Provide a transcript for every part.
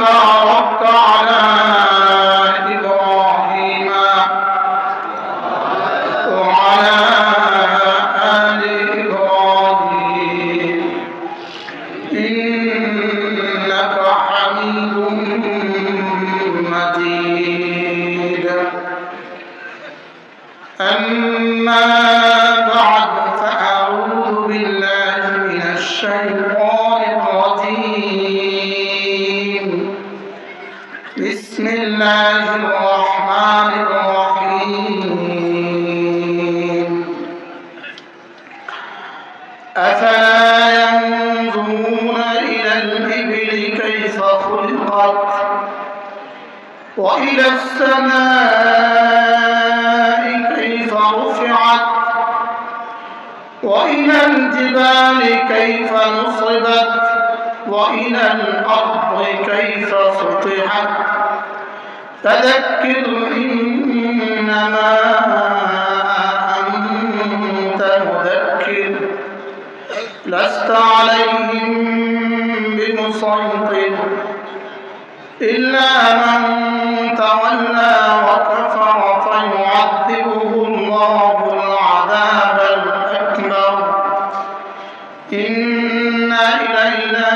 باركت على إبراهيم وعلى آل إبراهيم إنك حميد مجيد. أما بعد فأعوذ بالله من الشيطان الرجيم. بسم الله الرحمن الرحيم. أفلا ينظرون إلى الإبل كيف خلقت وإلى السماء كيف رفعت وإلى الجبال كيف نصبت وإلى الأرض كيف سطحت فذكر إنما أنت مذكر لست عليهم بمسيطر إلا من تولى وكفر فيعذبه الله العذاب الأكبر إن إلينا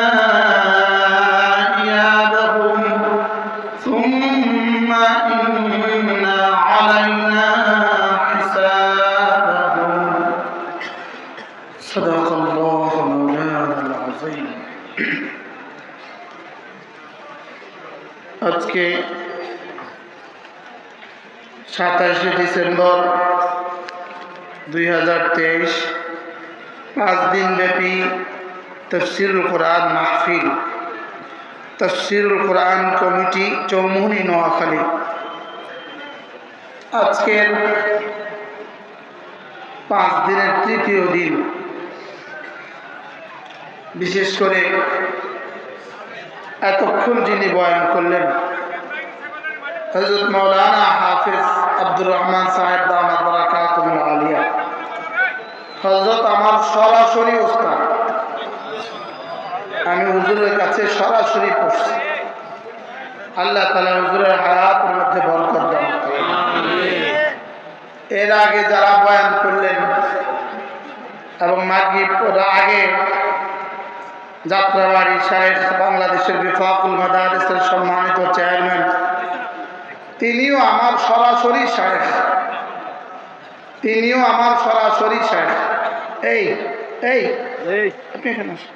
إيابهم ثم إن علينا حسابهم. صدق الله مولانا العظيم. আজকে 27 ডিসেম্বর 2023 5 দিন ব্যাপী তাফসীরুল কোরআন মাহফিল, তাফসীরুল কোরআন কমিটি চৌমুহনী নোয়াখালী। আজকের 5 দিনের তৃতীয় দিন। বিশেষ করে এতক্ষণ যিনি বয়ান করলেন হযরত মাওলানা হাফেজ আব্দুর রহমান সাহেব দামাত বারাকাতুহুল আলিয়া, হযরত আমার সরাসরি উস্তাদ। আমি হুজুরের কাছে সরাসরি পড়ছি। আল্লাহ তাআলা হুজুরের হায়াতের মধ্যে বরকত দান করুন। এর আগে যারা বয়ান করলেন এবং মাগরিব পড়ার আগে যাত্রাবাড়ি শাহেখ বাংলাদেশের বিফাকুল মাদারিসের সম্মানিত চেয়ারম্যান, তিনিও আমার সরাসরি শাহেখ, তিনিও আমার সরাসরি শাহেখ। এই এই আপনি এখানে আসুন।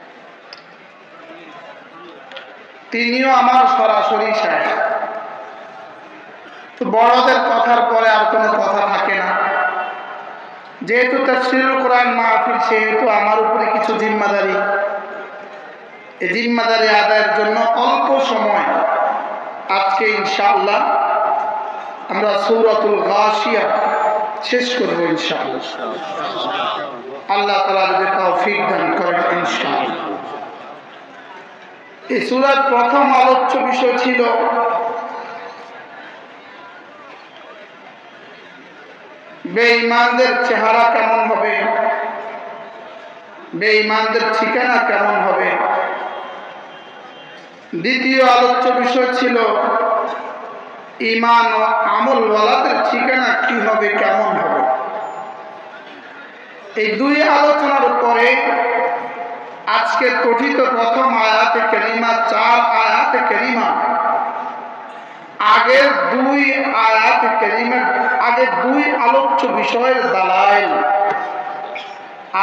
তিনিও আমার সরাসরি শাহেখ। তো বড়দের কথার পরে আর কোনো কথা থাকে না। যেহেতু তাফসীরুল কোরআন মাহফিল, সেহেতু আমার উপরে কিছু জিম্মাদারি। এই জিম্মাদারি আদায়ের জন্য অল্প সময় আজকে ইনশাআল্লাহ আমরা সূরাতুল গাশিয়া শেষ করব ইনশাআল্লাহ। আল্লাহ তাআলা যদি তৌফিক দান করেন ইনশাআল্লাহ। এই সূরার প্রথম আলোচ্য বিষয় ছিল বেঈমানদের চেহারা কেমন হবে, বেঈমানদের ঠিকানা কেমন হবে। দ্বিতীয় আলোচ্য বিষয় ছিল ঈমান ও আমলওয়ালাদের ঠিকানা কি হবে, কেমন হবে। এই দুই আলোচনার পরে আজকে কথিত প্রথম আয়াতে কারিমা, 4 আয়াতে কারিমা, আগের দুই আয়াতে কারিমার আগের দুই আলোচ্য বিষয়ের দালাইল,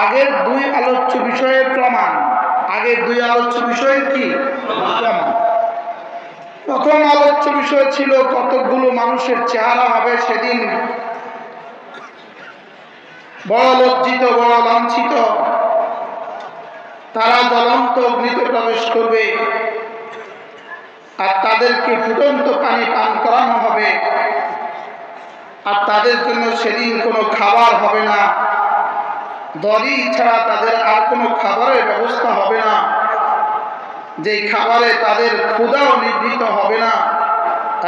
আগের দুই আলোচ্য বিষয়ের প্রমাণ। আগের দুই আলোচ্য বিষয় কি? প্রমাণ। প্রথম আলোচ্য বিষয় ছিল কতগুলো মানুষের চেহারা হবে সেদিন বড় লজ্জিত, বড় লাঞ্ছিত। তারা জ্বলন্ত অগ্নিতে প্রবেশ করবে আর তাদেরকে ফুটন্ত পানি পান করানো হবে। আর তাদের জন্য সেদিন কোনো খাবার হবে না, দড়ি ছাড়া তাদের আর কোনো খাবারের ব্যবস্থা হবে না, যে খাবারে তাদের ক্ষুধাও নিবৃত্ত হবে না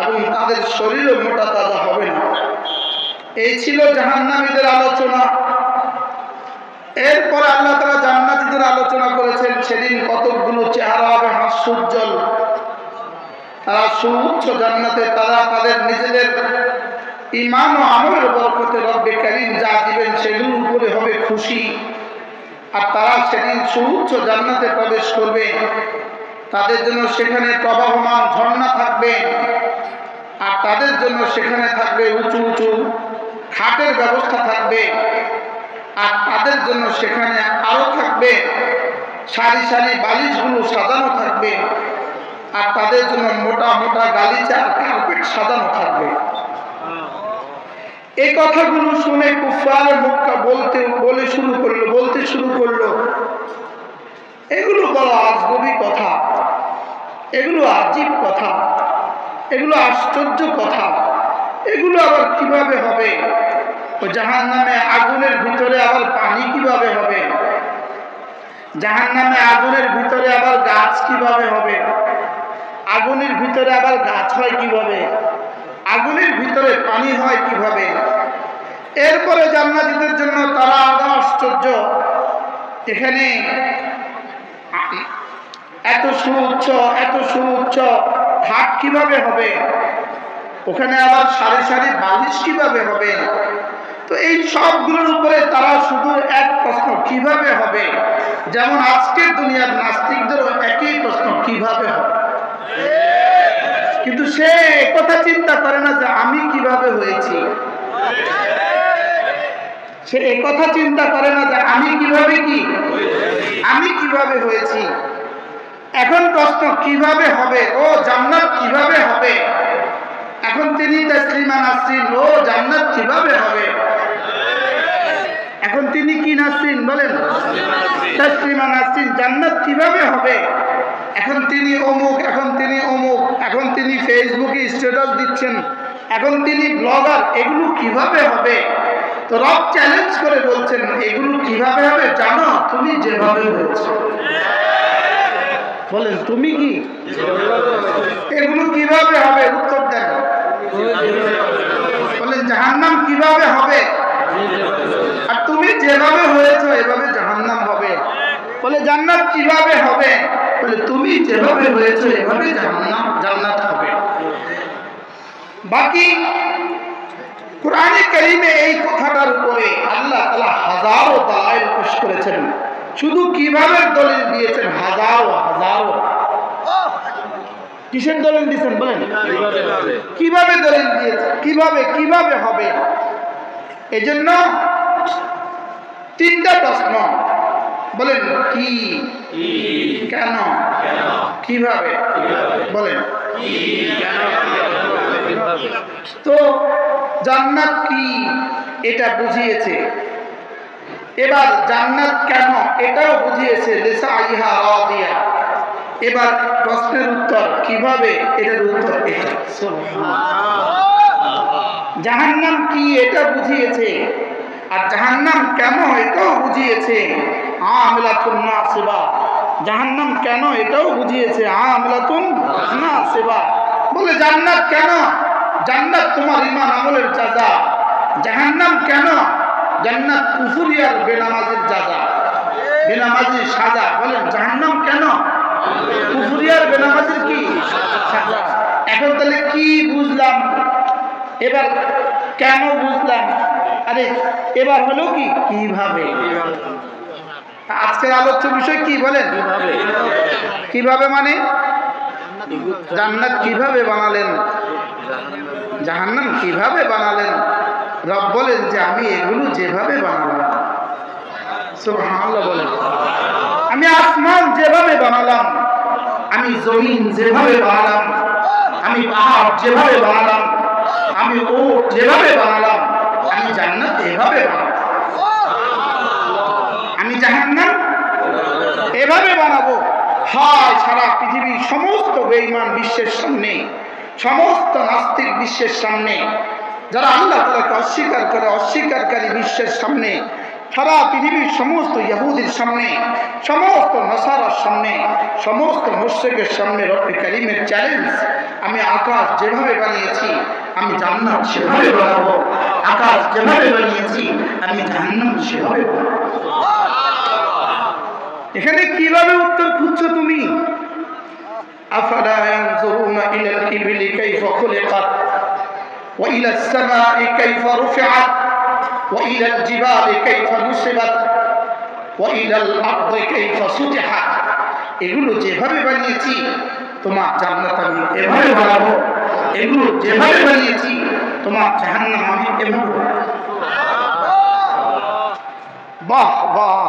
এবং তাদের শরীরও মোটা তাজা হবে না। এই ছিল জাহান্নামীদের আলোচনা। এরপর আল্লাহ তাআলা জান্নাতীদের আলোচনা করেছেন। সেদিন কতগুলো চেহারা হবে হাস্যোজ্জ্বল, সুউচ্চ জান্নাতে তারা তাদের নিজেদের ঈমান ও আমলের বরকতে রব্বে কারীম যা দিবেন সেগুলোর উপরে হবে খুশি। আর তারা সেদিন সুউচ্চ জান্নাতে প্রবেশ করবে, তাদের জন্য সেখানে প্রবাহমান ঝর্ণা থাকবে, আর তাদের জন্য সেখানে থাকবে উঁচু উঁচু খাটের ব্যবস্থা থাকবে, আর তাদের জন্য সেখানে আরো থাকবে সারি সারি বালিশগুলো সাজানো থাকবে, আর তাদের জন্য মোটা মোটা গালিচা কার্পেট সাজানো থাকবে। এই কথাগুলো শুনে কুফার মক্কা বলতে শুরু করলো এগুলো বড় আজগবি কথা, এগুলো আজীব কথা, এগুলো আশ্চর্য কথা, এগুলো আবার কিভাবে হবে? ও জাহান্নামে আগুনের ভিতরে আবার পানি কিভাবে হবে? জাহান্নামে আগুনের ভিতরে আবার গাছ কিভাবে হবে? আগুনের ভিতরে আবার গাছ হয় কিভাবে? আগুনের ভিতরে পানি হয় কিভাবে? এরপরে জান্নাতীদের জন্য তারা আরো আশ্চর্য, এখানে এত সুউচ্চ খাট কিভাবে হবে? ওখানে আবার সারি সারি বালিশ কিভাবে হবে? তো এই সবগুলোর উপরে তারা শুধু এক প্রশ্ন, কিভাবে হবে? যেমন আজকের দুনিয়ার নাস্তিকদেরও একই প্রশ্ন, কিভাবে হবে? কিন্তু সে একথা চিন্তা করে না যে আমি কিভাবে হয়েছি। সে একথা চিন্তা করে না যে আমি কিভাবে হয়েছি। এখন প্রশ্ন কিভাবে হবে? ও জান্নাত কিভাবে হবে? এখন তিনি তাসলিমা নাসরিন, ও জান্নাত কিভাবে হবে? এখন তিনি কি নাসরিন বলেন? তাসলিমা নাসরিন, জান্নাত কিভাবে হবে? এখন তিনি অমুক, এখন তিনি অমুক, এখন তিনি ফেসবুকে স্ট্যাটাস দিচ্ছেন, এখন তিনি ব্লগার, এগুলো কিভাবে হবে? তো রব চ্যালেঞ্জ করে বলছেন এগুলো কিভাবে হবে জানো? তুমি যেভাবে হয়েছো। বলেন তুমি কি? এগুলো কিভাবে হবে? উত্তর দেন। বলেন জাহান্নাম কিভাবে হবে? আর তুমি যেভাবে হয়েছো এভাবে জাহান্নাম হবে। বলে জান্নাত কিভাবে হবে? বলে তুমি যেভাবে হয়েছো এভাবে জান্নাত হবে। বাকি কুরআনে কারীমে এই কথাটার উপরে আল্লাহ তাআলা হাজারো দলাইল পেশ করেছেন। শুধু কিভাবে দলিল দিয়েছেন? হাজারো। কিসের দলিল দিয়েছেন বলেন? কিভাবে দলিল দিয়েছেন? কিভাবে হবে? এজন্য তিনটা প্রশ্ন। বলেন কি, কেন, কিভাবে? বলেন তো জান্নাত কি এটা বুঝিয়েছে, এবার জান্নাত কেন এটাও বুঝিয়েছে। লিসাইহা রাদিয়া। এবার প্রশ্নের উত্তর কিভাবে, এটার উত্তর এটা। জাহান্নাম কি এটা বুঝিয়েছে, আর জাহান্নাম কেন এটাও বুঝিয়েছে। আমিলাতুন নাসিবা। জাহান্নাম কেন এটাও বুঝিয়েছে। আমিলাতুন নাসিবা। বলে জান্নাত কেন? জান্নাত তোমার ঈমান আমলের জাযা। জাহান্নাম কেন? জান্নাত কুফরিয়ার বেনামাজির জাযা, বেনামাজির সাজা। বলেন জাহান্নাম কেন? কুফরিয়ার বেনামাজির কি সাজা। এখন তাহলে কি বুঝলাম? এবার কেন বুঝলাম? আরে এবার হলো কি কিভাবে। আজকের আলোচ্য বিষয় কি বলেন? কিভাবে মানে জান্নাত কিভাবে বানালেন, জাহান্নাম কিভাবে বানালেন। রব বলেন যে আমি এগুলো যেভাবে বানালাম, সুবহানাল্লাহ বলেন, আমি আসমান যেভাবে বানালাম, আমি জমিন যেভাবে বানালাম, আমি পাহাড় যেভাবে বানালাম, আমি উট যেভাবে বানালাম, আমি জান্নাত এভাবে বানাবো, আমি জাহান্নাম এভাবে বানাবো। হায় সারা পৃথিবীর সমস্ত বেঈমান বিশ্বের সামনে, সমস্ত নাস্তিক বিশ্বের সামনে, যারা আল্লাহ তাআলাকে অস্বীকার করে অস্বীকারী বিশ্বের সামনে, সারা পৃথিবীর সমস্ত ইহুদির সামনে, সমস্ত নাসারার সামনে, সমস্ত মুশরিকের সামনে রব্বে কারীমের চ্যালেঞ্জ। আমি আকাশ যেভাবে বানিয়েছি আমি জান্নাত সেভাবে বানাবো। আকাশ যেভাবে বানিয়েছি আমি জাহান্নাম সেভাবে বানাবো। এখানে কিভাবে উত্তর খুঁজছো তুমি? আফালা ইয়ানজুরুনা ইলাল ইবিল খুলিকাত ওয়া ইলাস সামাই কাইফা রুফিআত ওয়া ইলাল জিবালি কাইফা নুসিবাত ওয়া ইলাল আরদি কাইফা সুতিহাত। এগুলো যেভাবে বানিয়েছি তোমার জান্নাত আমি এভাবে বানাবো, এগুলো যেভাবে বানিয়েছি তোমার জাহান্নাম আমি এভাবে বানাবো। বাহ বাহ।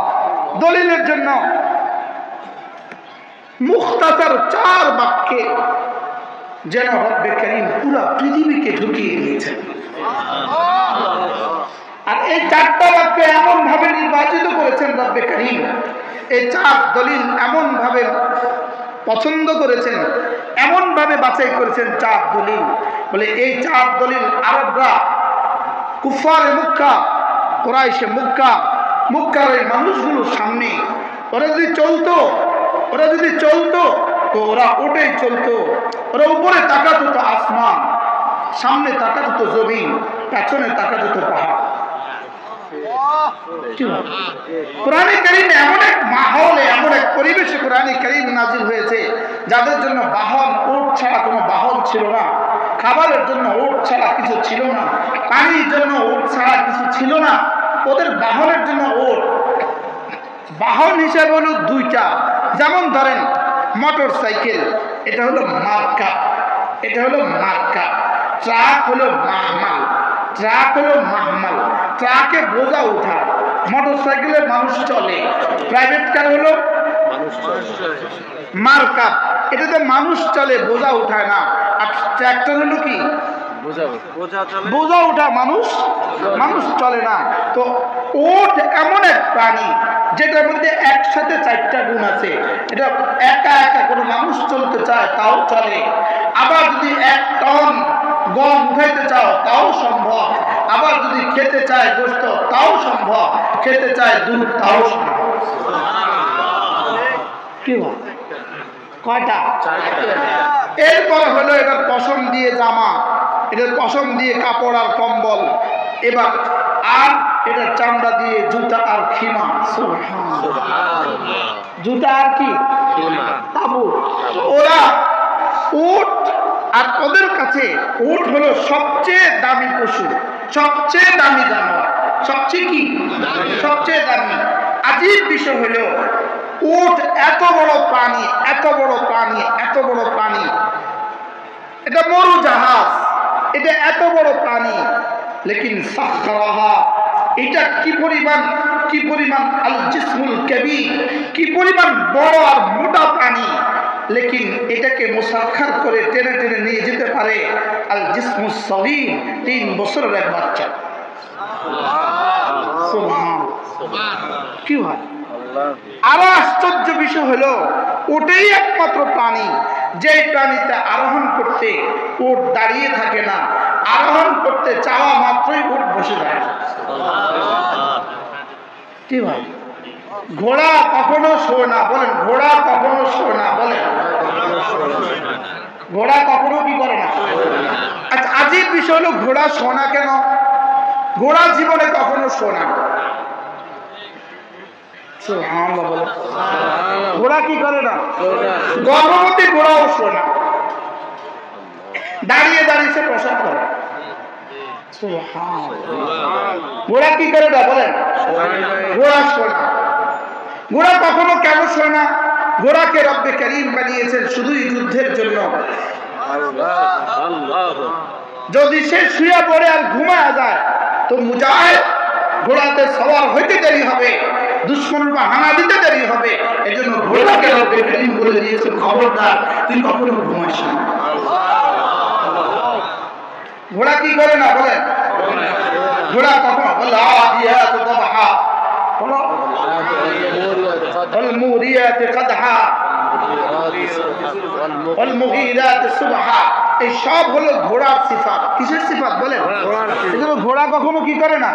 দলিলের জন্য মুখতাসার 4 বাক্যে যেন রব্বে কারীম পুরো পৃথিবীকে ঢুকিয়ে দিয়েছেন। আর এই 4টা বাক্য এমন ভাবে নির্বাচিত করেছেন রব্বে কারীম, এই 4 দলিল এমন ভাবে পছন্দ করেছেন, এমন ভাবে বাছাই করেছেন 4 দলিল। বলে এই 4 দলিল আরবরা, কুফারে মক্কা, কুরাইশে মক্কা, মক্কার এই মানুষগুলোর সামনে ওরা যদি চলতো তো ওরা ওটাই চলতো। ওরা উপরে তাকাতো তো আসমান, সামনে তাকাতো তো জমিন, পেছনে তাকাতো তো পাহাড়। কোরআনে কারীম এমন এক মাহলে, এমন এক পরিবেশে কোরআনে কারীম নাজিল হয়েছে যাদের জন্য বাহন, উট ছাড়া কোনো বাহন ছিল না, খাবারের জন্য উট ছাড়া কিছু ছিল না, পানির জন্য উট ছাড়া কিছু ছিল না। ওদের বাহনের জন্য উট, বাহন হিসাবে হলো 2টা। যেমন ধরেন মোটর সাইকেল, এটা হলো মার্কা, এটা হলো মার্কা। ট্রাক হলো মাহমাল, ট্রাক হলো মাহমাল, ট্রাকে বোঝা উঠায়। মোটর সাইকেলে মানুষ চলে। প্রাইভেট কার হলো মার্কা, এটাতে মানুষ চলে, বোঝা উঠায় না। আর ট্রাক্টর হলো কি বোঝা উঠা, মানুষ চলে না। তো ওট এমন এক প্রাণী যেটার মধ্যে একসাথে 4টা গুণ আছে। এটা একা একা কোনো মানুষ চলতে চায় তাও চলে, আবার যদি 1 টন গম উঠাইতে চাও তাও সম্ভব, আবার যদি খেতে চায় গোশত তাও সম্ভব, খেতে চায় দুধ তাও সম্ভব। কি বল কয়টা? এরপর হলো এটার পশম দিয়ে জামা, এটার পশম দিয়ে কাপড় আর কম্বল, এবার আর এটার চামড়া দিয়ে জুতা আর খিমা। জুতা আর কি তাবু। ওরা উট, আর ওদের কাছে উট হলো সবচেয়ে দামি পশু, সবচেয়ে দামি জানোয়ার, সবচেয়ে কি সবচেয়ে দামি। আজীব বিষয় হলো উট এত বড় প্রাণী, এত বড় প্রাণী, এত বড় প্রাণী, এটা মরু জাহাজ, এটা এত বড় প্রাণী, লেকিন সাখরাহা, এটা কি পরিমাণ আল জিসমুল কবীর, কি পরিমাণ বড় আর মোটা প্রাণী, লেকিন এটাকে মুসাখখার করে টেনে টেনে নিয়ে যেতে পারে আল জিসমুস সগীর, 3 বছরের এক বাচ্চা। কি হয়? আরো আশ্চর্য বিষয় হলো ওটাই একমাত্র প্রাণী যে প্রাণীতে আরোহণ করতে উট দাঁড়িয়ে থাকে না, আরোহণ করতে চাওয়া মাত্রই উট বসে যায়। কি ভাই? ঘোড়া কখনো শোয় না, বলেন ঘোড়া কখনো শোয় না, বলেন ঘোড়া কখনো কি করে না। আচ্ছা, আজীব বিষয় হলো ঘোড়া শোয় না কেন? ঘোড়া জীবনে কখনো শোয় না। ঘোড়া কি করে না? গর্ভবতী ঘোড়াও শোয় না, দাঁড়িয়ে দাঁড়িয়ে সে প্রসাদ করে। ঘোড়া কি করে না বলেন? ঘোড়া শোয় না। ঘোড়া কখনো কেন শোয় না? ঘোড়াকে রব্বে কারীম বানিয়েছেন শুধুই যুদ্ধের জন্য। যদি সে শুয়ে পড়ে আর ঘুমায় যায় তো মুজাহিদ ঘোড়াতে সওয়ার হইতে দেরি হবে, দুশমনের পা হানা দিতে দেরি হবে। এজন্য ঘোড়াকে রব্বে কারীম বলে দিয়েছেন, খবরদার তুই কখনো ঘুমাইস না। ঘোড়া কি করে না বলেন? ঘোড়া কখনো বলে আদিয়াত দবহা, বলো والموريات قدحا والمغيرات صبحا। এই সব হলো ঘোড়ার সিফাত। কিসের সিফাত বলেন? এজন্য ঘোড়া কখনো কি করে না?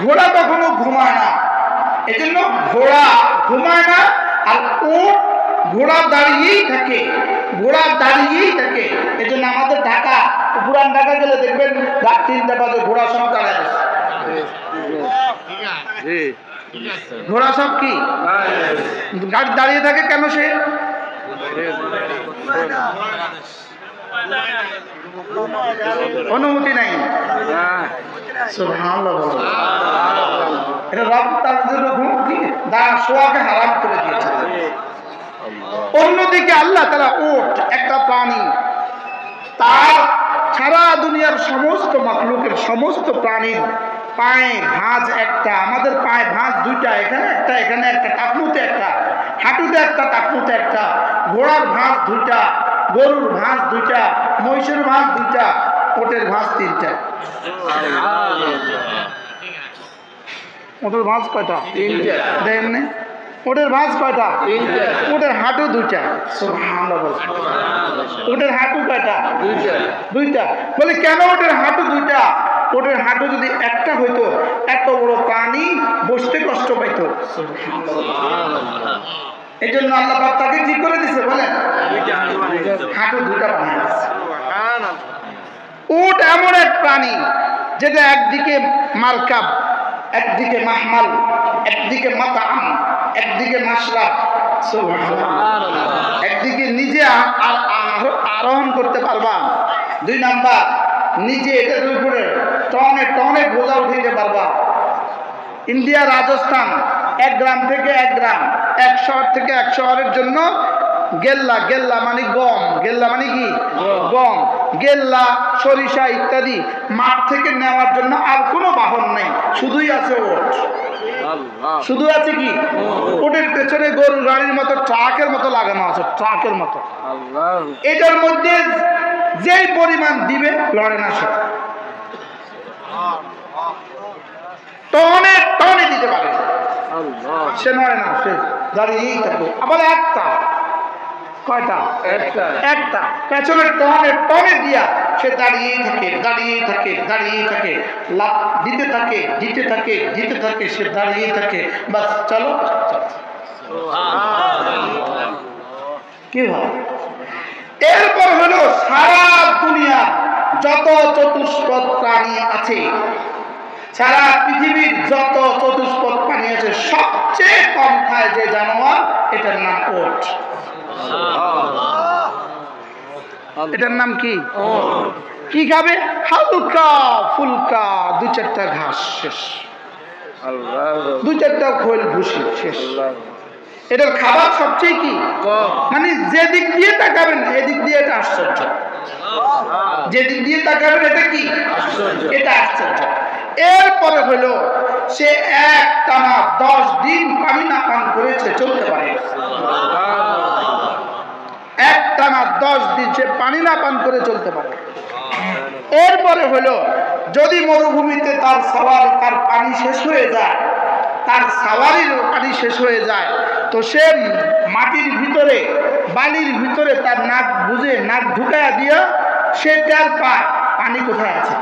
ঘোড়া কখনো ঘুমায় না। এজন্য ঘোড়া ঘুমায় না, আর উট ঘোড়া দাঁড়িয়েই থাকে, ঘোড়া দাঁড়িয়েই থাকে। এজন্য আমাদের ঢাকা, পুরান ঢাকা গেলে দেখবেন রাত 3টা বাজে ঘোড়া সব দাঁড়ায় আছে। ঘোড়া সব কি গাড়ি দাঁড়িয়ে থাকে কেন? সে অনুমতি নাই। সুবহানাল্লাহ। এটা রব তার জন্য শোয়াকে হারাম করে দিয়েছে। অন্যদিকে আল্লাহ তাআলা উট একটা প্রাণী, তার সারা দুনিয়ার সমস্ত মাখলুকের সমস্ত প্রাণীর পায়ে ভাঁজ একটা, আমাদের পায়ে ভাঁজ দুইটা, এখানে একটা এখানে একটা, টাকনুতে একটা, হাঁটুতে একটা টাকনুতে একটা, ঘোড়ার ভাঁজ দুইটা, গরুর ভাঁজ দুইটা, মহিষের ভাঁজ দুইটা, ওটের ভাঁজ তিনটা। ওটের ভাঁজ কয়টা? তিনটা। দেখেন ওটের ভাঁজ কয়টা? তিনটা। ওটের হাঁটু দুইটা। সুবহানাল্লাহ। ওটের হাঁটু কয়টা? দুইটা। দুইটা। বলে কেন ওটের হাঁটু দুইটা? ওটের হাঁটু যদি একটা হইতো এত বড় প্রাণী বসতে কষ্ট পাইতো। এই জন্য আল্লাহ পাক তাকে কি করে দিছে বলেন? হাঁটু দুইটা বানিয়ে দিছে। উট এমন এক প্রাণী যেটা একদিকে মারকাব, একদিকে মাহমাল, একদিকে মাতাআম, একদিকে মাশরাব। সুবহানাল্লাহ। একদিকে নিজে আরোহণ করতে পারবা, দুই নাম্বার নিজে এটার উপরে টনে টনে বোঝা উঠাইতে পারবা। ইন্ডিয়া রাজস্থান এক গ্রাম থেকে এক গ্রাম, এক শহর থেকে এক শহরের জন্য গেল্লা, গেল্লা মানে গম, গেল্লা মানে কি গম, গেল্লা সরিষা ইত্যাদি মাঠ থেকে নেওয়ার জন্য আর কোনো বাহন নেই, শুধুই আছে ওট। শুধু আছে কি ওটের পেছনে গরুর গাড়ির মতো ট্রাকের মতো লাগানো আছে, ট্রাকের মতো। এটার মধ্যে যেই পরিমাণ দিবে লড়ে না, সে টনে টনে দিতে পারে, সে নড়ে না, সে দাঁড়িয়েই থাকে। আবার একটা কয়টা? একটা। পেছনে টনে টনে দিয়া সে দাঁড়িয়েই থাকে, দাঁড়িয়েই থাকে, দাঁড়িয়েই থাকে, লাভ দিতে থাকে, দিতে থাকে, দিতে থাকে, সে দাঁড়িয়েই থাকে। বাস চলো। কি হয়? এরপর হলো সারা দুনিয়া যত চতুষ্পদ প্রাণী আছে, সারা পৃথিবীর যত চতুষ্পদ প্রাণী আছে, সবচেয়ে কম খায় যে জানোয়ার, এটার নাম ওট। এটার নাম কি? কি খাবে? হালকা ফুলকা দু চারটা ঘাস শেষ, দু চারটা খোল ভুসি শেষ। এটার খাবার সবচেয়ে কি মানে যেদিক দিয়ে তাকাবেন এদিক দিয়ে এটা আশ্চর্য, যেদিক দিয়ে তাকাবেন এটা কি এটা আশ্চর্য। এরপরে হলো সে এক টানা 10 দিন পানি না পান করেছে চলতে পারে, এক টানা 10 দিন সে পানি না পান করে চলতে পারে। এরপরে হলো যদি মরুভূমিতে তার সাওয়ারি, তার পানি শেষ হয়ে যায়, তার সাওয়ারির পানি শেষ হয়ে যায়, তো সে মাটির ভিতরে বালির ভিতরে তার নাক বুঝে নাক ঢুকায়া দিয়া সে টের পায় পানি কোথায় আছে।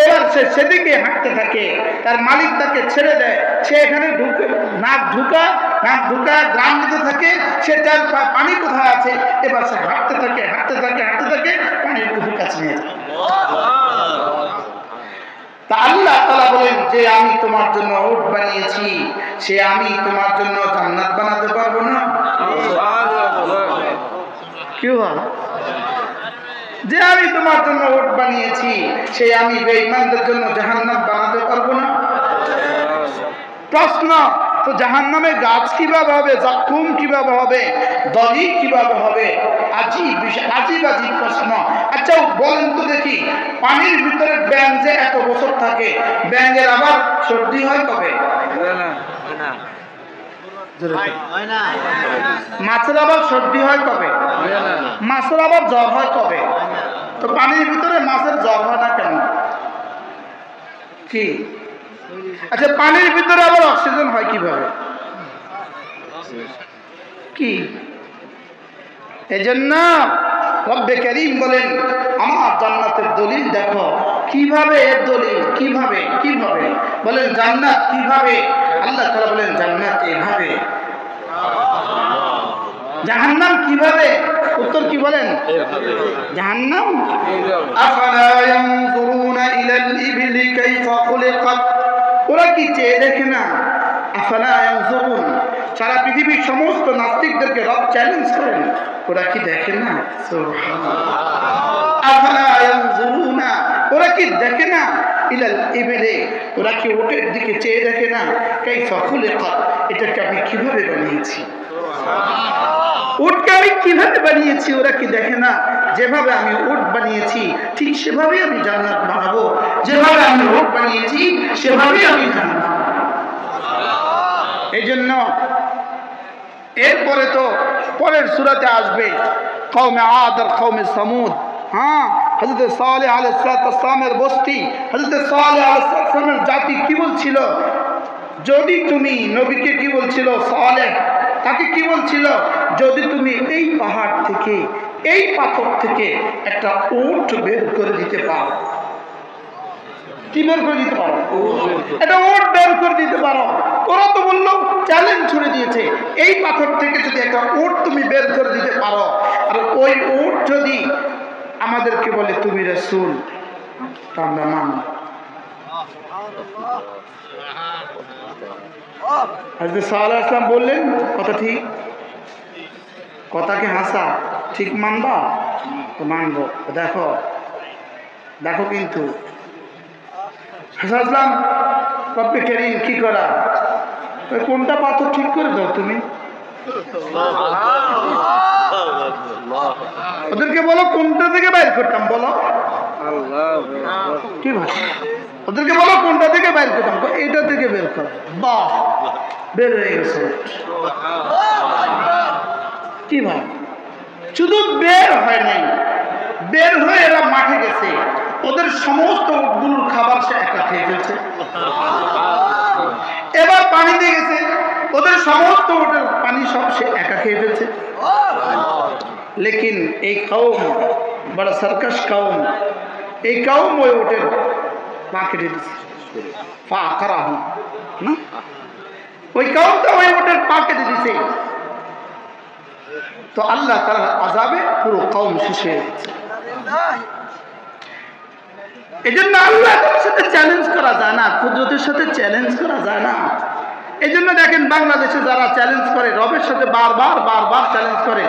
এবার সে সেদিকে হাঁটতে থাকে, তার মালিক তাকে ছেড়ে দেয়, সে এখানে ঢুকে নাক ঢুকা গ্রাম দিতে থাকে, সে টের পায় পানি কোথায় আছে। এবার সে হাঁটতে থাকে, হাঁটতে থাকে, হাঁটতে থাকে, পানির কুকুর কাছে নিয়ে যায়। তা আল্লাহ তাআলা বলেন যে আমি তোমার জন্য উট বানিয়েছি, সে আমি তোমার জন্য জান্নাত বানাতে পারবো না? কি হয়? যে আমি তোমার জন্য উট বানিয়েছি, সে আমি বেঈমানদের জন্য জাহান্নাম বানাতে পারবো না? প্রশ্ন তো জাহান্নামে গাছ কিভাবে হবে, জাকুম কিভাবে হবে, দড়ি কিভাবে হবে? আজীব বিষয়, আজীব আজীব প্রশ্ন। আচ্ছা বলেন তো দেখি, পানির ভিতরে ব্যাঙ যে এত বছর থাকে, ব্যাঙের আবার সর্দি হয় কবে? মাছের আবার সর্দি হয় কবে? মাছের আবার জ্বর হয় কবে? তো পানির ভিতরে মাছের জ্বর হয় না কেন? কি? আচ্ছা পানির ভিতরে আবার অক্সিজেন হয় কিভাবে? কি? এজন্য রব্বে কারীম বলেন আমার জান্নাতের দলিল দেখো। কিভাবে এর দলিল? কিভাবে কিভাবে বলেন জান্নাত কিভাবে? আল্লাহ তাআলা বলেন জান্নাত এভাবে। জাহান্নাম কিভাবে? উত্তর কি বলেন? জাহান্নাম আফালা ইয়ানজুরুনা ইলাল ইবলি কাইফা খুলিকাত, ওরা কি চেয়ে দেখে না? আফালা ইয়ানজুরুন, সারা পৃথিবীর সমস্ত নাস্তিকদেরকে রব চ্যালেঞ্জ করেন, ওরা কি দেখে না? ওরা কি দেখে না? ইলাল ইবিলি, ওরা কি ওটের দিকে চেয়ে দেখে না? কাইফা খুলিকাত, এটাকে আমি কিভাবে বানিয়েছি, উটকে আমি কিভাবে বানিয়েছি, ওরা কি দেখে না? যেভাবে আমি উট বানিয়েছি ঠিক সেভাবেই আমি জান্নাত বানাবো, যেভাবে আমি উট বানিয়েছি সেভাবেই আমি জান্নাত। এই জন্য এরপরে তো পরের সূরাতে আসবে কওমে আদ আর কওমে সামুদ। হ্যাঁ, হযরত সালেহ আলাইহিস সালামের বস্তি, হযরত সালেহ আলাইহিস সালামের জাতি কি বলছিল? যদি তুমি নবীকে কি বলছিল? সালেহ তাকে কি বলছিল? যদি তুমি এই পাহাড় থেকে, এই পাথর থেকে একটা উট বের করে দিতে পারো, কি বের করে দিতে পারো? এটা উট বের করে দিতে পারো। ওরা তো বললো, চ্যালেঞ্জ ছুড়ে দিয়েছে, এই পাথর থেকে যদি একটা উট তুমি বের করে দিতে পারো, আর ওই উট যদি আমাদেরকে বলে তুমি রাসূল, তা আমরা মানব। হযরত সালেহ আলাইহিস সালাম বললেন, কথা ঠিক, কথাকে হাসা ঠিক, মানবা? তো মানবো। দেখো দেখো কিন্তু হাসালাম রব্বে কারীম কি করা, কোনটা পাথর ঠিক করে দাও তুমি, ওদেরকে বলো কোনটা থেকে বাইর করতাম, বলো কি ভাই, ওদেরকে বলো কোনটা থেকে বাইর করতাম, এটা থেকে বের করো, বাহ বের হয়ে গেছে। কি ভাই, শুধু বের হয় নাই, বের হয়ে এরা মাঠে গেছে, ওদের সমস্ত উটগুলোর খাবার সে একা খেয়ে ফেলছে। এবার পানিতে গেছে, ওদের সমস্ত উটের পানি সব সে একা খেয়ে ফেলছে। লেকিন এই কওম বড় সার্কাস কওম, এই কওম ওই উটের পা কেটে দিচ্ছে, পা করা হন না, ওই কওমটা ওই উটের পা কেটে দিছে। তো আল্লাহ তাআলার আযাবে পুরো কওম শেষ হয়ে গেছে। এই জন্য আল্লাহর সাথে চ্যালেঞ্জ করা যায় না, কুদরতের সাথে চ্যালেঞ্জ করা যায় না। এই জন্য দেখেন বাংলাদেশে যারা চ্যালেঞ্জ করে, রবের সাথে বারবার বারবার চ্যালেঞ্জ করে,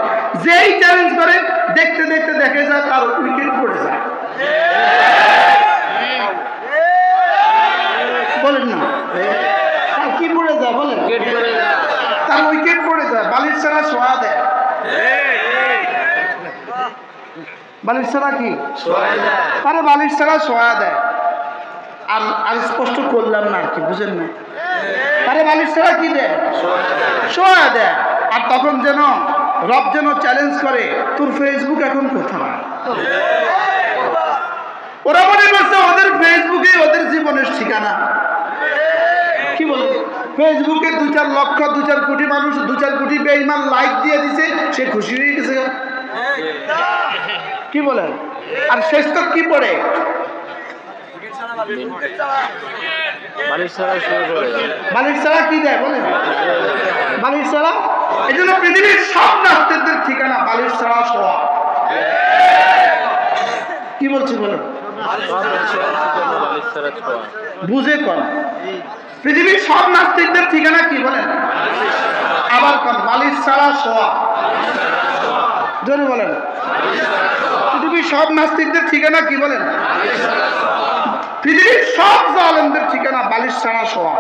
যেই চ্যালেঞ্জ করে দেখতে দেখতে দেখে যায় তার উইকেট পড়ে যায়। বলেন না, তার কি পড়ে যায়? বলেন, তার উইকেট পড়ে যায়, বালিশ ছাড়া শোয়া দেয়। বালিশ ছাড়া কি? আরে বালিশ ছাড়া শোয়া দেয়। আর স্পষ্ট করলাম না আর কি, বুঝেন না? আরে বালিশ ছাড়া কি দেয়? শোয়া দেয়। আর তখন যেন রব যেন চ্যালেঞ্জ করে, তোর ফেসবুক এখন কোথায়? ওরা মনে করছে ওদের ফেসবুকে ওদের জীবনের ঠিকানা। কি বলে? ফেসবুকে 2-4 লক্ষ 2-4 কোটি মানুষ, 2-4 কোটি বেঈমান লাইক দিয়ে দিছে, সে খুশি হয়ে গেছে। কি বলেন? আর শেষ তো কি পড়ে? বালিশ ছাড়া কি দেয়? বলেন, বালিশ ছাড়া। এই জন্য পৃথিবীর সব নাস্তিকদের ঠিকানা বালিশ ছাড়া শোয়া। কি বলছি বলেন? বুঝে কন, পৃথিবীর সব নাস্তিকদের ঠিকানা কি বলেন? আবার কন, বালিশ ছাড়া শোয়া। জোরে বলেন, পৃথিবীর সব নাস্তিকদের ঠিকানা কি বলেন? পৃথিবীর সব জালেমদের ঠিকানা বালিশ ছাড়া শোয়া।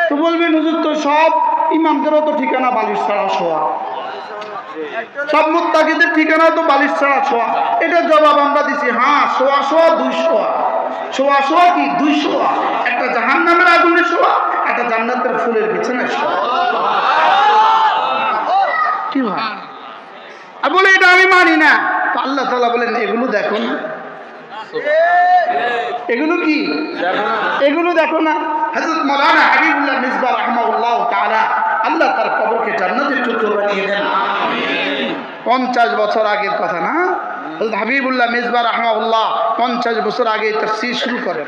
তো বলবেন হুজুর, তো সব ইমামদেরও তো ঠিকানা বালিশ ছাড়া শোয়া, সব মুত্তাকিদের ঠিকানা তো বালিশ ছাড়া শোয়া। এটার জবাব আমরা দিছি, হ্যাঁ, শোয়া শোয়া 2 শোয়া। শোয়া শোয়া কি? 2 শোয়া। একটা জাহান্নামের আগুনে শোয়া, একটা জান্নাতের ফুলের বিছানায় শোয়া। কি ভাই? আর বলে এটা আমি মানি না। আল্লাহ তাআলা বলেন, এগুলো দেখো না, এগুলো কি? এগুলো দেখো না। হযরত মাওলানা হাবিবুল্লাহ মিসবাহ রাহিমাহুল্লাহ তাআলা, আল্লাহ তার কবরকে জান্নাতের টুকরো বানিয়ে দেন। 50 বছর আগের কথা না? হযরত হাবিবুল্লাহ মিসবাহ রাহিমাহুল্লাহ 50 বছর আগে তাফসীর শুরু করেন।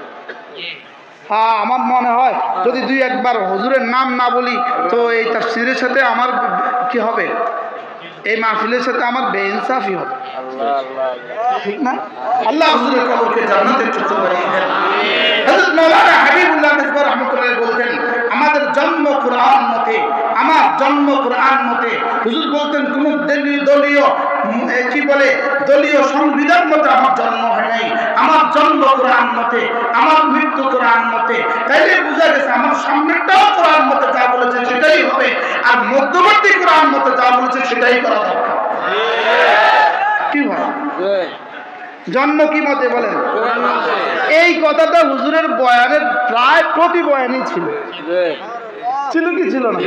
হ্যাঁ, আমার মনে হয় যদি 2-1 বার হুজুরের নাম না বলি তো এই তাফসীরের সাথে আমার কি হবে? এই মাহফিলের সাথে আমার বেইনসাফি হবে। ঠিক না? আল্লাহ হুজুরের কবরকে জান্নাতের টুকরো বানিয়ে দেন। হযরত মাওলানা হাবিবুল্লাহ মিসবাহ রাহমাতুল্লাহ বলতেন, আমাদের আমাদের জন্ম কোরআন মতে, আমার জন্ম কোরআন মতে। হুজুর বলতেন কোন দলীয় কি বলে দলীয় সংবিধান মতে আমার জন্ম হয় নাই, আমার জন্ম কোরআন মতে, আমার মৃত্যু কোরআন মতে। তাইলে বোঝা গেছে আমার সামনেরটাও কোরআন মতে যা বলেছে সেটাই হবে, আর মধ্যবর্তী কোরআন মতে যা বলেছে সেটাই করা দরকার। কি ভাই জন্ম কি মতে বলেন? এই কথাটা হুজুরের বয়ানের প্রায় প্রতি বয়ানই ছিল। ছিল কি ছিল না?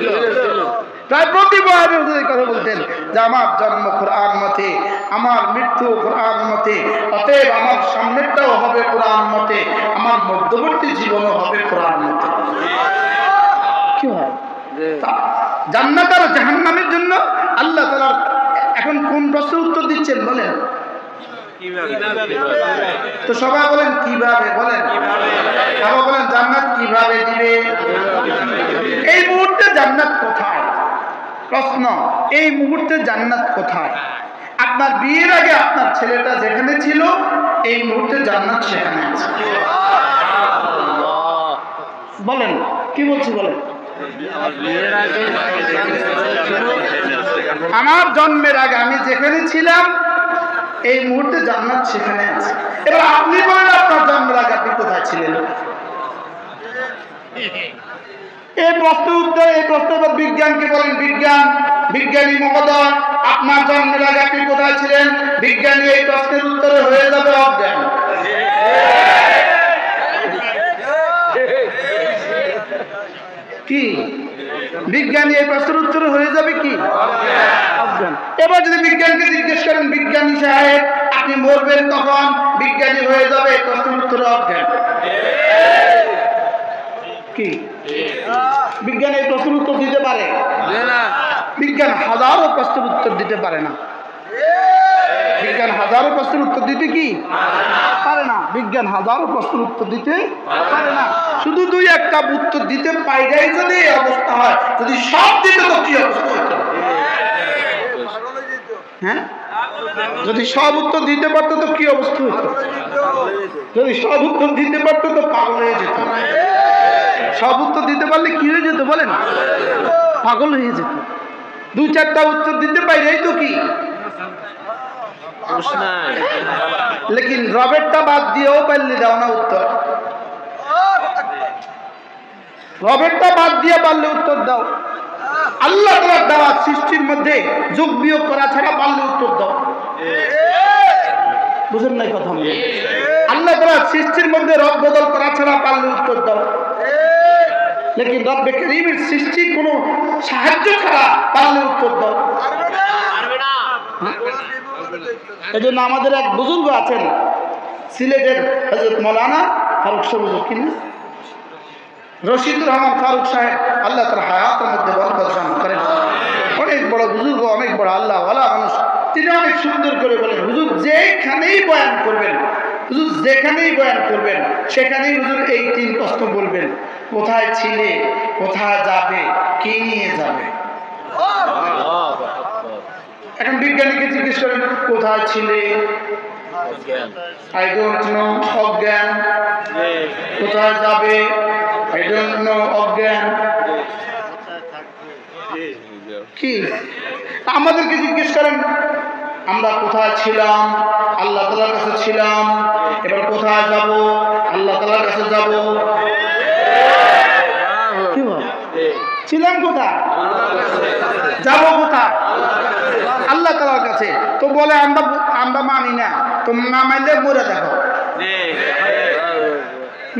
প্রায় প্রতি বয়ানে হুজুর এই কথা বলতেন যে আমার জন্ম কোরআন মতে, আমার মৃত্যু কোরআন মতে, অতএব আমার সামনেরটাও হবে কোরআন মতে, আমার মধ্যবর্তী জীবনও হবে কোরআন মতে। কি হয় জান্নাত আর জাহান্নামের জন্য আল্লাহ তাআলা এখন কোন প্রশ্নের উত্তর দিচ্ছেন বলেন? তো সবাই বলেন কিভাবে, বলেন আবার বলেন জান্নাত কিভাবে দিবে? এই মুহূর্তে জান্নাত কোথায়? প্রশ্ন, এই মুহূর্তে জান্নাত কোথায়? আপনার বিয়ের আগে আপনার ছেলেটা যেখানে ছিল এই মুহূর্তে জান্নাত সেখানে আছে। বলেন কি বলছি বলেন? আমার জন্মের আগে আমি যেখানে ছিলাম এই মুহূর্তে জান্নাত সেখানে আছে। এবার আপনি বলেন আপনার জন্মের আগে আপনি কোথায় ছিলেন? এই প্রশ্নের উত্তর, এই প্রশ্ন বিজ্ঞানকে বলেন, বিজ্ঞানী মহোদয় আপনার জন্মের আগে আপনি কোথায় ছিলেন? বিজ্ঞানী এই প্রশ্নের উত্তরে হয়ে যাবে অজ্ঞান। কি বিজ্ঞানী এই প্রশ্নের উত্তরে হয়ে যাবে কি? অজ্ঞান। এবার যদি বিজ্ঞানকে জিজ্ঞেস করেন বিজ্ঞানী সাহেব আপনি মরবেন তখন, বিজ্ঞানী হয়ে যাবে এই প্রশ্নের উত্তরে অজ্ঞান। কি বিজ্ঞান এই প্রশ্নের উত্তর দিতে পারে? বিজ্ঞান হাজারো প্রশ্নের উত্তর দিতে পারে না। বিজ্ঞান হাজারো প্রশ্নের উত্তর দিতে কি পারে না? বিজ্ঞান হাজারো প্রশ্নের উত্তর দিতে পারে না। শুধু দুই একটা উত্তর দিতে পাইলেই যদি এই অবস্থা হয়, যদি সব দিতে তো কি অবস্থা হতো? হ্যাঁ, যদি সব উত্তর দিতে পারতো তো কি অবস্থা হতো? যদি সব উত্তর দিতে পারতো তো পাগল হয়ে যেত। সব উত্তর দিতে পারলে কি হয়ে যেত বলেন? পাগল হয়ে যেত। দুই চারটা উত্তর দিতে পাইলেই তো কি, লেকিন রবেরটা বাদ দিয়েও পারলে দাও না উত্তর। রবেরটা বাদ দিয়ে পারলে উত্তর দাও। আল্লাহ তাআলার দেওয়া সৃষ্টির মধ্যে যোগ বিয়োগ করা ছাড়া পারলে উত্তর দাও। বুঝেন নাই কথা? আল্লাহ তাআলার সৃষ্টির মধ্যে রব বদল করা ছাড়া পারলে উত্তর দাও। লেকিন রব্বে কারীমের সৃষ্টি কোনো সাহায্য ছাড়া পারলে উত্তর দাও। এই জন্য আমাদের এক বুজুর্গ আছেন সিলেটের হযরত মাওলানা ফারুক সাহেব, কিনা রশিদুর রহমান ফারুক সাহেব, আল্লাহ তার হায়াতের মধ্যে বরকত দান করেন। অনেক বড় বুজুর্গ, অনেক বড় আল্লাহ ওয়ালা মানুষ। তিনি অনেক সুন্দর করে বলেন হুজুর যেখানেই বয়ান করবেন, হুজুর যেখানেই বয়ান করবেন সেখানেই হুজুর এই তিন প্রশ্ন বলবেন, কোথায় ছিলে, কোথায় যাবে, কে নিয়ে যাবে। এখন বিজ্ঞানীকে জিজ্ঞেস করেন কোথায় ছিলে, আই ডোন্ট নো, অজ্ঞান। কোথায় যাবে, আই ডোন্ট নো, অজ্ঞান। কি আমাদেরকে জিজ্ঞেস করেন আমরা কোথায় ছিলাম, আল্লাহ তাআলার কাছে ছিলাম, এবার কোথায় যাব, আল্লাহ তাআলার কাছে যাব। কি বল ছিলাম কোথায়, যাব কোথায়, আল্লাহ তাআলার কাছে। তো বলে আমরা মানি না। তো না মানলে মরে দেখো।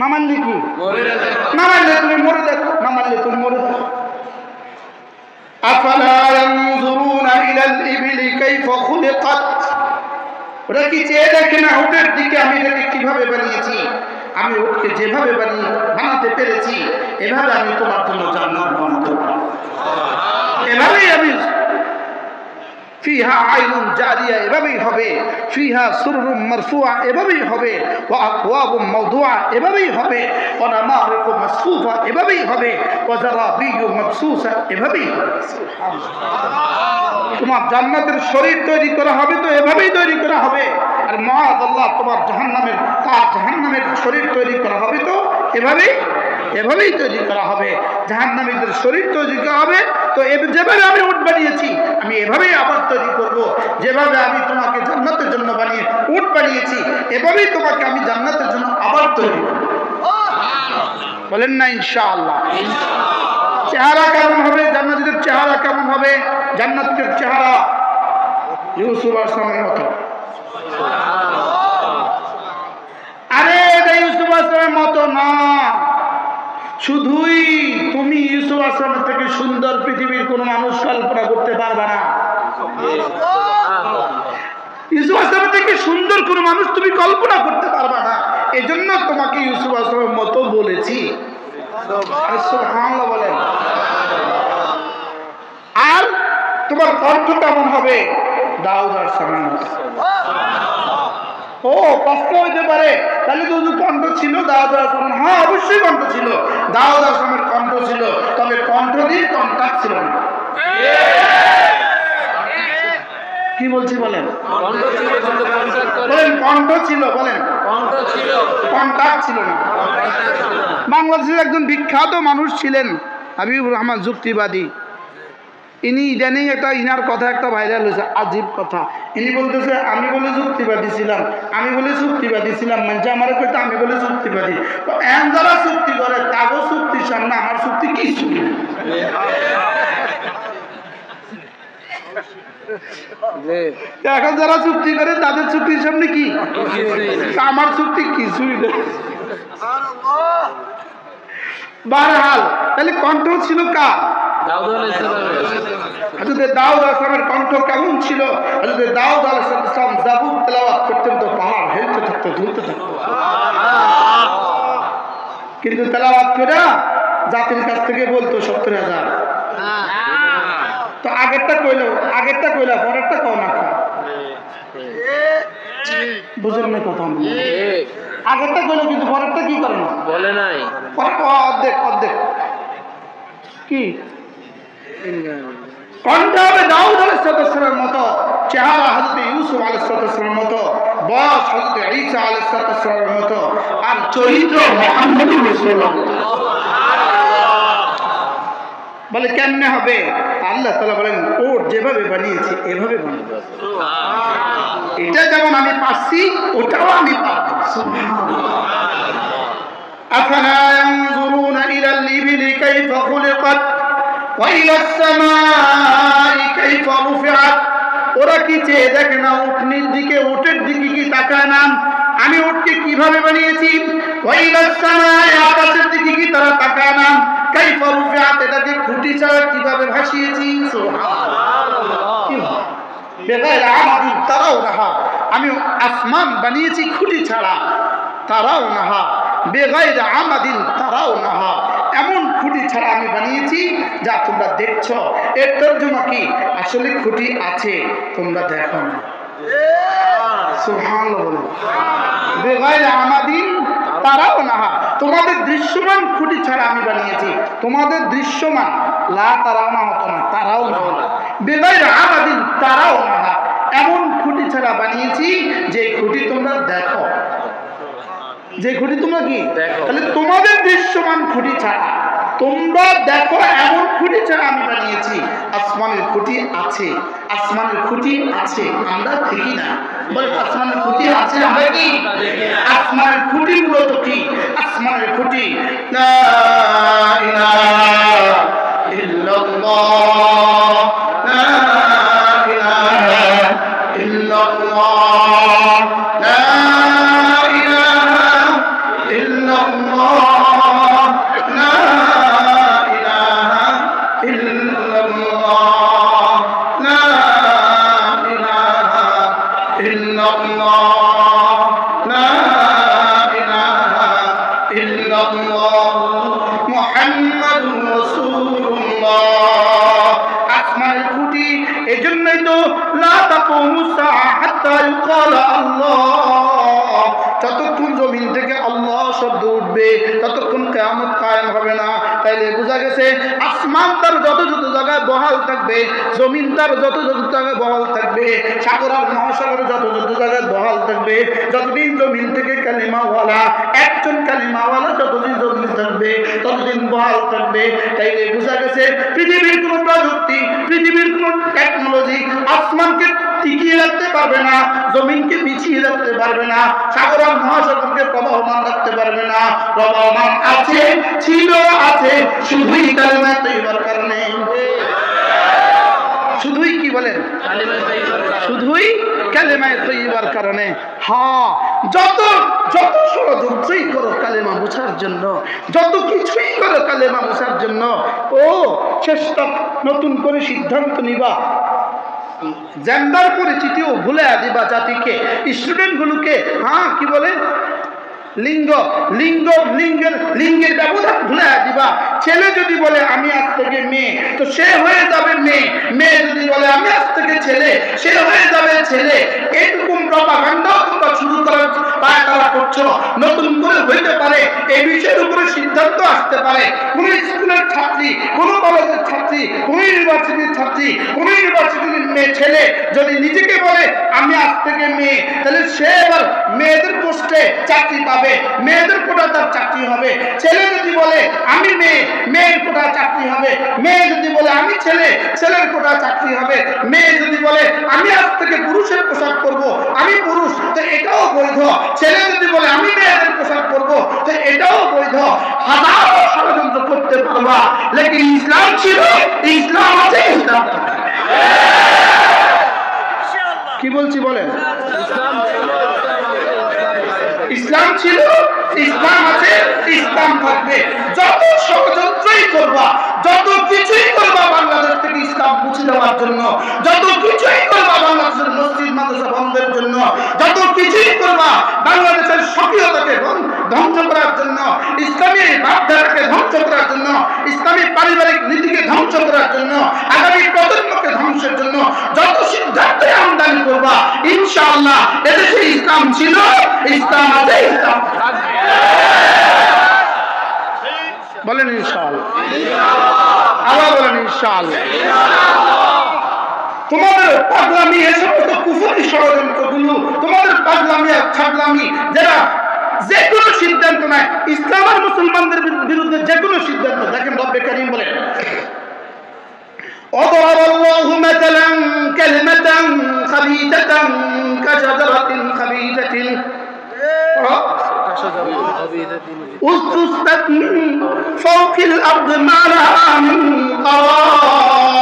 না মানলে কি, না মানলে তুমি মরে দেখো, না মানলে তুমি মরে দেখো। আফালা ইয়ানজুরুনা ইলাল ইবলি কাইফা খুলিকাত, ওরা কি চেয়ে দেখে না উটের দিকে আমি এটাকে কিভাবে বানিয়েছি? আমি উটকে যেভাবে বানাতে পেরেছি এভাবে আমি তোমার জন্য জান্নাত বানাতে পারি। এভাবেই আমি ফিহা আইনুন জারিয়া এভাবেই হবে, ফিহা সুররুম মারফুআ এভাবেই হবে, ওয়া আকওয়াবুম মাওদুআ এভাবেই হবে, ওয়া নামারিকু মাসফুফা এভাবেই হবে, ওয়া যারাবিয়্যু মাবসুসা এভাবেই হবে। তোমার জান্নাতের শরীর তৈরি করা হবে তো এভাবেই তৈরি করা হবে। আর মাআযাল্লাহ তোমার জাহান্নামের শরীর তৈরি করা হবে তো এভাবেই এভাবেই তৈরি করা হবে। জাহান্নামীদের শরীর তৈরি করা হবে। তো যেভাবে আমি উট বানিয়েছি আমি এভাবেই আবার তৈরি করব। যেভাবে আমি তোমাকে জান্নাতের জন্য উট বানিয়েছি এভাবেই তোমাকে আমি জান্নাতের জন্য আবার তৈরি করব। বলেন না ইনশাআল্লাহ। চেহারা কেমন হবে? জান্নাতীদের চেহারা কেমন হবে? জান্নাতীদের চেহারা ইউসুফ আলাইহিস সালামের মতো। আরে এটা ইউসুফ আলাইহিস সালামের মতো না, শুধুই তুমি ইউসুফ আলাইহিস সালামের থেকে সুন্দর পৃথিবীর কোন মানুষ কল্পনা করতে পারবে না। ইউসুফ আলাইহিস সালামের থেকে সুন্দর কোন মানুষ তুমি কল্পনা করতে পারবে না। এজন্য তোমাকে ইউসুফ আলাইহিস সালামের মতো বলেছি। সুবহানাল্লাহ বলেন। আর তোমার কণ্ঠ কেমন হবে? দাউদ আলাইহিস সালামের মতো। ও প্রশ্ন হইতে পারে তাহলে তো কণ্ঠ ছিল দাউদ আলাইহিস সালাম? হ্যাঁ অবশ্যই কণ্ঠ ছিল, দাউদ আলাইহিস সালামের কণ্ঠ ছিল, তবে কণ্ঠ দিয়ে কন্টাক্ট ছিল না। কি বলছি বলেন? বলেন কণ্ঠ ছিল, বলেন কন্টাক্ট ছিল না। বাংলাদেশের একজন বিখ্যাত মানুষ ছিলেন হাবিবুর রহমান যুক্তিবাদী। ইনি ইদানিং ইনার কথা একটা ভাইরাল হয়েছে, আজীব কথা। ইনি বলতেছে আমি বলে যুক্তিবাদী ছিলাম, আমি বলে যুক্তিবাদী ছিলাম, মানে আমার কইতে আমি বলে যুক্তিবাদী। তো এখন যারা চুক্তি করে তারও চুক্তির সামনে আমার চুক্তি কিছু না। এখন যারা চুক্তি করে তাদের চুক্তির সামনে কি? আমার চুক্তি কিছুই না। বারহাল তাহলে কণ্ঠ ছিল কার? দাউদ আলাইহিস সালামের কণ্ঠ কেমন ছিল? দাউদ আলাইহিস সালাম জাবুর তেলাওয়াত করতেন তো পাহাড় হেলতে থাকতো, ধুলতে থাকতো। কিন্তু তেলাওয়াত করে জাতির কাছ থেকে বলতো 70,000। তো আগেরটা কইলা পরেরটা কও না। বুঝেন না কথা? আগেরটা কইলো কিন্তু পরেরটা কি করে না, বলে নাই। অর্ধেক কি কণ্ঠ হবে দাউদ আলাইহিস সালামের মতো, চেহারা হযরত ইউসুফ আলাইহিস সালামের মতো, বয়স হযরত ঈসা আলাইহিস সালামের মতো, আর চরিত্র মুহাম্মদুর রাসূলুল্লাহ। বলে কেমনে হবে? আল্লাহ তাআলা বলেন ওর যেভাবে বানিয়েছি এভাবে বানাবো। এটা যেমন আমি পাচ্ছি ওটাও আমি পাবো। আফালা ইয়ানজুরুনা ইলাল ইবিলি কাইফা খুলিকাত ওয়া ইলাস সামাই কাইফা রুফিআত। ওরা কি চেয়ে দেখে না উটনির দিকে, উটের দিকে কি তাকায় না আমি উটকে কিভাবে বানিয়েছি? ওয়া ইলাস সামাই আকাশের দিকে কি তারা তাকায় না কাইফা রুফিআত এটাকে খুঁটি ছাড়া কিভাবে ভাসিয়েছি। সুবহানাল্লাহ। বেগাইর আমাদিন তারাউনাহা, আমি আসমান বানিয়েছি খুঁটি ছাড়া, তারাউনাহা বেগাইর আমাদিন তারাউনাহা, এমন খুঁটি ছাড়া আমি বানিয়েছি যা তোমরা দেখছো। এর তর্জমা কি? আসলে খুঁটি আছে তোমরা দেখো না। সুবহানাল্লাহ বলো। বেগাইর আমাদিন তারাউনাহা, তোমাদের দৃশ্যমান খুঁটি ছাড়া আমি বানিয়েছি। তোমাদের দৃশ্যমান লা তারাউনা হতো না, তারাউনা। বেগাইর আমাদিন তারাউনাহা, এমন খুঁটি ছাড়া বানিয়েছি যে খুঁটি তোমরা দেখো, যে খুঁটি তোমরা কি দেখো। তাহলে তোমাদের দৃশ্যমান খুঁটি ছাড়া তোমরা দেখো এমন খুঁটি ছাড়া আমি বানিয়েছি। আসমানের খুঁটি আছে, আসমানের খুঁটি আছে, আমরা দেখি না। বলে আসমানের খুঁটি আছে, আমরা কি? আসমানের খুঁটি মূলত কি? আসমানের খুঁটি লা ইলাহা ইল্লাল্লাহ, লা ইলাহা ইল্লাল্লাহ, লা যতক্ষণ জমিন থেকে আল্লাহ শব্দ উঠবে ততক্ষণ কিয়ামত কায়েম হবে না। তাইলে বোঝা গেছে আসমান তার যত যত জায়গায় বহাল থাকবে, জমিন তার যত যত জায়গায় বহাল থাকবে, সাগর আর মহাসাগরে যত যত জায়গায় বহাল থাকবে, যতদিন জমিন থেকে কালিমাওয়ালা একজন কালিমাওয়ালা যতদিন জমিন থাকবে ততদিন বহাল থাকবে। তাইলে বোঝা গেছে পৃথিবীর কোনো প্রযুক্তি, পৃথিবীর কোনো টেকনোলজি আসমানকে টিকিয়ে রাখতে পারবে না, জমিনকে পিছিয়ে রাখতে পারবে না, সাগর আর মহাসাগরকে প্রবাহমান রাখতে পারবে না। প্রবাহমান আছে, ছিল, আছে শুধুই কালিমা তৈবার কারণে। শুধুই কি বলেন? শুধুই কালিমা তৈবার কারণে। হ্যাঁ, যত যত ষড়যন্ত্রই করো কালেমা মুছার জন্য, যত কিছুই করো কালেমা মুছার জন্য, ও চেষ্টা নতুন করে সিদ্ধান্ত নিবা, জেন্ডার পরিচিতিও ভুলে দিবা জাতিকে, স্টুডেন্টগুলোকে। হ্যাঁ, কি বলে লিঙ্গ লিঙ্গ লিঙ্গের লিঙ্গের ব্যবধান ভুলে দিবা। ছেলে যদি বলে আমি আজ থেকে মেয়ে, তো সে হয়ে যাবে মেয়ে। মেয়ে যদি বলে আমি আজ থেকে ছেলে, সে হয়ে যাবে ছেলে। এরকম প্রপাগান্ডাও তোমরা শুরু করার পায়তারা করছো। নতুন করে হইতে পারে এই বিষয়ের উপরে সিদ্ধান্ত আসতে পারে। কোন স্কুলের ছাত্রী, কোন কলেজের ছাত্রী, কোন ইউনিভার্সিটির ছাত্রী, কোন ইউনিভার্সিটির মেয়ে ছেলে যদি নিজেকে বলে আমি আজ থেকে মেয়ে, তাহলে সে এবার মেয়েদের পোস্টে চাকরি পাবে, মেয়েদের কোটা তার চাকরি হবে। ছেলে যদি বলে আমি মেয়ে, মেয়ের কোটা চাকরি হবে। মেয়ে যদি বলে আমি ছেলে, ছেলের কোটা চাকরি হবে। মেয়ে যদি বলে আমি আজ থেকে পুরুষের পোশাক পরবো, আমি পুরুষ, তো এটাও বৈধ। ছেলে যদি বলে আমি মেয়েদের পোশাক পরবো, তো এটাও বৈধ। হাজারো ষড়যন্ত্র করতে পারবা, লেকিন ইসলাম ছিল, ইসলাম আছে, ইসলাম কি বলছি বলেন? ইসলাম ছিল, ইসলাম আছে, ইসলাম থাকবে। যত ষড়যন্ত্রই করবা, যত কিছুই করবা বাংলাদেশ থেকে ইসলাম মুছে দেওয়ার জন্য, যত কিছুই করবা বাংলাদেশের মসজিদ মাদ্রাসা বন্ধের জন্য, যত কিছুই করবা বাংলাদেশের স্বকীয়তাকে ধ্বংস করার জন্য, ইসলামী ভাবধারাকে ধ্বংস করার জন্য, ইসলামী পারিবারিক নীতিকে ধ্বংস করার জন্য, আগামী প্রজন্মকে ধ্বংসের জন্য যত সিদ্ধান্ত আমদানি করবা, ইনশাআল্লাহ এদেশে ইসলাম ছিল, ইসলাম আছে, ইসলাম বলেন ইনশাআল্লাহ। আবার বলেন ইনশাআল্লাহ। তোমাদের পাগলামি, এই সমস্ত কুফরি ষড়যন্ত্রগুলো, তোমাদের পাগলামি আর ছাগলামি, যারা যে কোনো সিদ্ধান্ত নেয় ইসলাম আর মুসলমানদের বিরুদ্ধে, যে কোনো সিদ্ধান্ত, দেখেন রব্বে কারীম বলেন وضرب الله مثلا كلمة خبيثة كشجرة خبيثة اجتثت من فوق الأرض ما لها من قرار।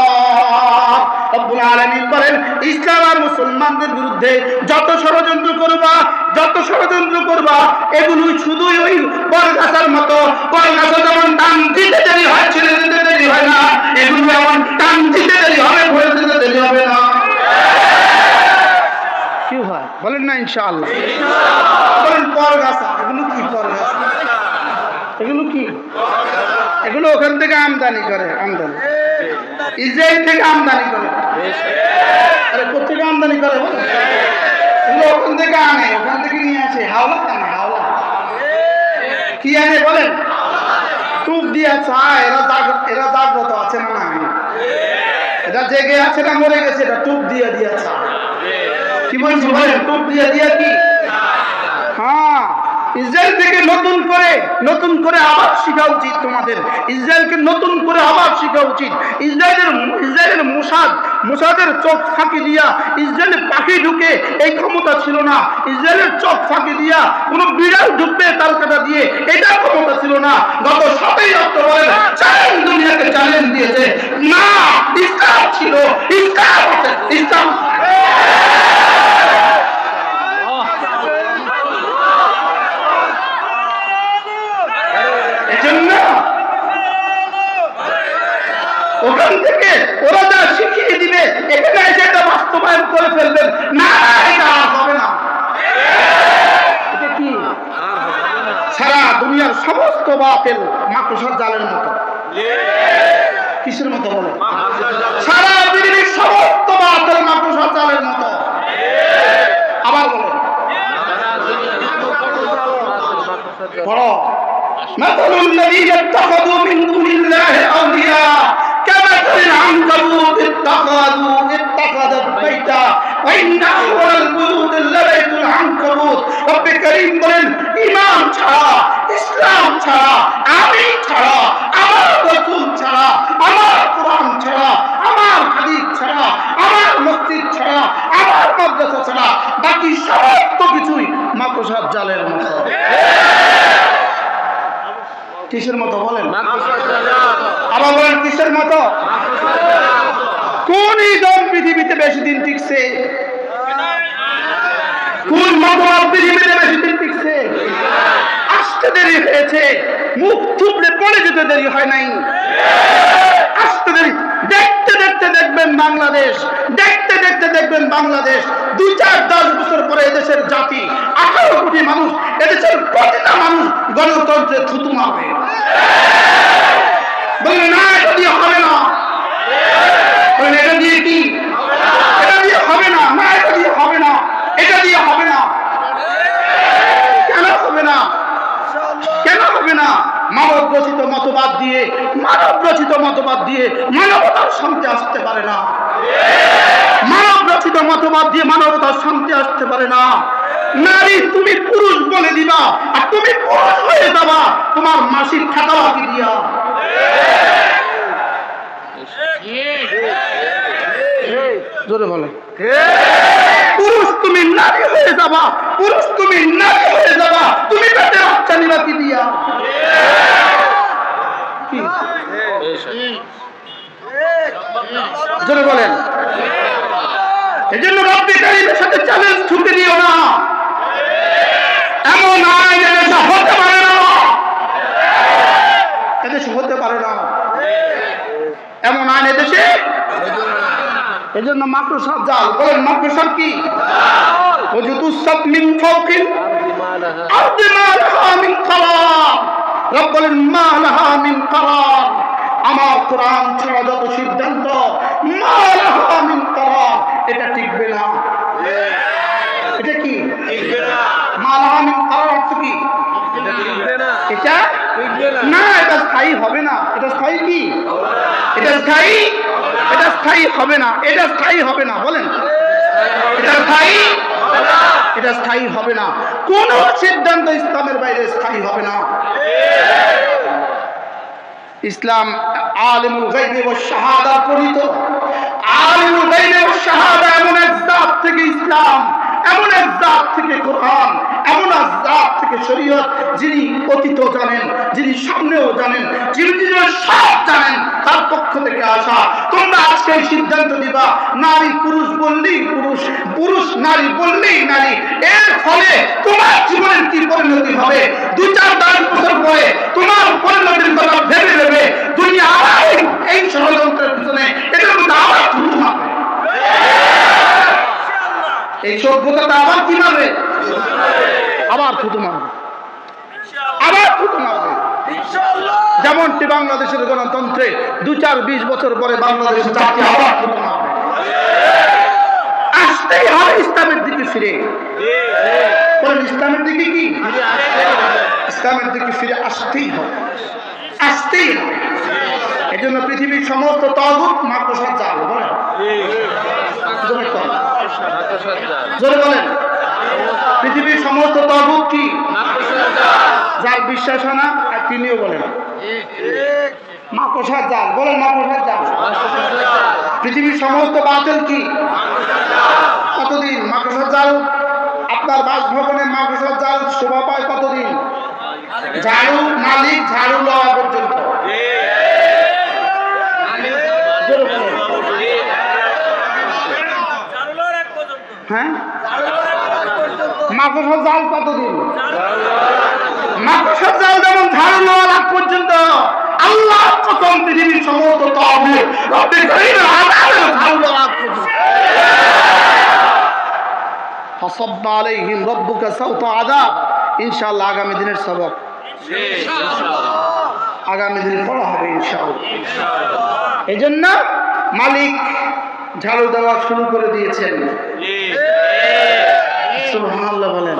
রব্বুল আলামিন বলেন ইসলাম আর মুসলমানদের বিরুদ্ধে যত ষড়যন্ত্র করবা, যত ষড়যন্ত্র করবা, এগুলো শুধুই ওই বরগাছার মতো। বরগাছা যেমন টান দিতে দেরি হয়, ছেড়ে দিতে দেরি হয় না, এগুলো এমন টান দিতে দেরি হবে, ভরে দিতে দেরি হবে না। কি হয় বলেন না ইনশাআল্লাহ? বলেন বরগাছা, এগুলো কি বরগাছা? এগুলো কি? এগুলো ওখান থেকে আমদানি করে, আমদানি ইসরায়েল থেকে আমদানি করে। আরে কোথেকে আমদানি করে? এগুলো ওখান থেকে আনে, ওখান থেকে নিয়ে আসে। হাওলা আনে, হাওলা কি আনে বলেন? টুপ দিয়ে চায়। এরা জাগ্রত আছে না? এটা জেগে আছে না মরে গেছে? এটা টুপ দিয়ে দিয়ে চায়। কি বলছি বলেন? টুপ দিয়ে দিয়ে কি? হ্যাঁ, ইসরায়েল থেকে নতুন করে আবার শেখা উচিত তোমাদের। ইসরায়েলকে নতুন করে আবার শেখা উচিত। ইসরায়েলের মোসাদের চোখ ফাঁকি দিয়া ইসরায়েলের পাখি ঢুকে এই ক্ষমতা ছিল না। ইসরায়েলের চোখ ফাঁকি দিয়া কোন বিড়াল ঢুকবে তার কাটা দিয়ে, এটা ক্ষমতা ছিল না। গত 7ই অক্টোবরের চ্যালেঞ্জ দুনিয়াকে চ্যালেঞ্জ দিয়েছে, না ইসলাম ছিল, ইসলাম আছে, ইসলাম। ওখান থেকে ওরা যা শিখিয়ে দিবে, এখানে এসে এটা বাস্তবায়ন করে ফেলবেন। না, এটা হবে না। এটা কি? সারা দুনিয়ার সমস্ত বাতিল মাকড়সার জালের মতো। কিসের মতো বলে? সারা পৃথিবীর সমস্ত বাতিল মাকড়সার জালের মতো। আবার বলেন পড়ো মাতালুল লাযীনা ইত্তাখাযু মিন দুনিল্লাহি আউলিয়া কামাসালিল আনকাবুত ইত্তাখাযাত বাইতা ওয়া ইন্না আওয়ালাল বুয়ুতি লাবাইতুল আনকাবুত। রব্বে কারীম বলেন ঈমান ছাড়া, ইসলাম ছাড়া, আমি ছাড়া, আমার রাসূল ছাড়া, আমার কোরআন ছাড়া, আমার হাদিস ছাড়া, আমার মসজিদ ছাড়া, আমার মাদ্রাসা ছাড়া বাকি সমস্ত কিছুই মাকড়সার জালের মতো। কিসের মতো বলেন? আবার বলেন কিসের মতো? কোন ইদম পৃথিবীতে বেশি দিন টিকছে? কোন মতবাদ পৃথিবীতে বেশি দিন টিকছে? আসতে দেরি হয়েছে, মুখ থুবড়ে পড়ে যেতে দেরি হয় নাই। আসতে দেরি। দেখতে দেখতে দেখবেন বাংলাদেশ, দেখতে দেখতে দেখবেন বাংলাদেশ 2-4-10 বছর পরে এদেশের জাতি 18 কোটি মানুষ, এদেশের প্রতিটা মানুষ গণতন্ত্রে থুতু মারবে। বলবেন না এটা দিয়ে হবে না, বলবেন এটা দিয়ে কি, এটা দিয়ে হবে না, না এটা দিয়ে হবে না, এটা দিয়ে হবে না। কেন হবে না? কেন হবে না? মানব রচিত মতবাদ দিয়ে, মানব রচিত মতবাদ দিয়ে মানবতার শান্তি আসতে পারে না। মানব রচিত মতবাদ দিয়ে মানবতার শান্তি আসতে পারে না। নারী তুমি পুরুষ বলে দিবা আর তুমি পুরুষ হয়ে যাবা তোমার মাসিক খাতাবাকি দিয়া। জোরে বলে পুরুষ তুমি নারী হয়ে যাবা, পুরুষ তুমি নারী হয়ে যাবা তুমি পেটে বাচ্চা নিবা কি দিয়া। জোরে বলেন। এজন্য রব্বে কারীমের সাথে চ্যালেঞ্জ ছুটে দিও না। এমন আইন এদেশে হতে পারে না, এদেশে হতে পারে না, এমন আইন এদেশে। এজন্য মাকড়সার জাল। বলেন মাকড়সার কি? ওয়াজুতুসাব মিন ফাওকিল আরদি মা লাহা মিন করার। রব বলেন মা লাহা মিন করার। আমার কোরআন ছাড়া যত সিদ্ধান্ত মা লাহা মিন করার, এটা টিকবে না। এটা কি টিকবে না? মা লাহা মিন করার অর্থ কি? এটা টিকবে না, এটা টিকবে না, এটা স্থায়ী হবে না। এটা স্থায়ী কি? এটা স্থায়ী, এটা স্থায়ী হবে না, এটা স্থায়ী হবে না। বলেন এটা স্থায়ী, এটা স্থায়ী হবে না। কোন সিদ্ধান্ত ইসলামের বাইরে স্থায়ী হবে না। ইসলাম আলিমুল গায়বি ওয়াস শাহাদা পরিত। আলিমুল গায়বি ওয়াস শাহাদা এমন এক জাত থেকে ইসলাম, এমন এক জাত থেকে কোরআন, এমন এক জাত থেকে শরীয়ত, যিনি অতীত জানেন, যিনি সামনেও জানেন, যিনি সব জানেন, তার পক্ষ থেকে আসা। তোমরা আজকে সিদ্ধান্ত দিবা নারী পুরুষ বললেই পুরুষ, পুরুষ নারী বললেই নারী। এর ফলে তোমার জীবনের কি পরিণতি হবে? 2-4-10 বছর পরে তোমার পরিণতির কথা ভেবে ভেবে দুনিয়া আবার এই ষড়যন্ত্রের পিছনে এটার মধ্যে আবার থুতু মারবে। এই সভ্যতাটা আবার কি মারবে? আবার থুতু মারবে, আবার থুতু মারবে। যেমনটি বাংলাদেশের গণতন্ত্রে 2-4-20 বছর পরে বাংলাদেশের জাতি আবার থুতু মারবে। আসতেই হবে ইসলামের দিকে ফিরে। বলেন ইসলামের দিকে কি? ইসলামের দিকে ফিরে আসতেই হবে, আসতেই হবে। এই জন্য পৃথিবীর সমস্ত তাগুত মাকড়সার জাল। বলেন জোরে বলেন পৃথিবীর সমস্ত তাগুত কি? যার বিশ্বাস হয় না আর তিনিও বলেন মাকড়সার জাল। বলেন মাকড়সার জাল। পৃথিবীর সমস্ত বাতিল কি? কতদিন মাকড়সার জাল? আপনার বাসভবনে মাকড়সার জাল শোভা পায় কতদিন? ঝাড়ু মালিক ঝাড়ু লওয়া পর্যন্ত। হ্যাঁ মাকড়সার জাল কতদিন? মাকড়সার জাল যেমন ঝাড়ু লওয়ার আগ পর্যন্ত। আল্লাহ কসম পৃথিবীর সমস্ত তাগুত রব্বে কারীমের আযাবের ঝাড়ু লওয়ার আগ পর্যন্ত। ফাসাব্বা আলাইহিম রাব্বুকা সাওতা আযাব। ইনশাআল্লাহ আগামী দিনের সবক, আগামী দিনে পড়া হবে ইনশাআল্লাহ। এজন্য মালিক ঝাড়ু দেওয়া শুরু করে দিয়েছেন। সুবহানাল্লাহ বলেন।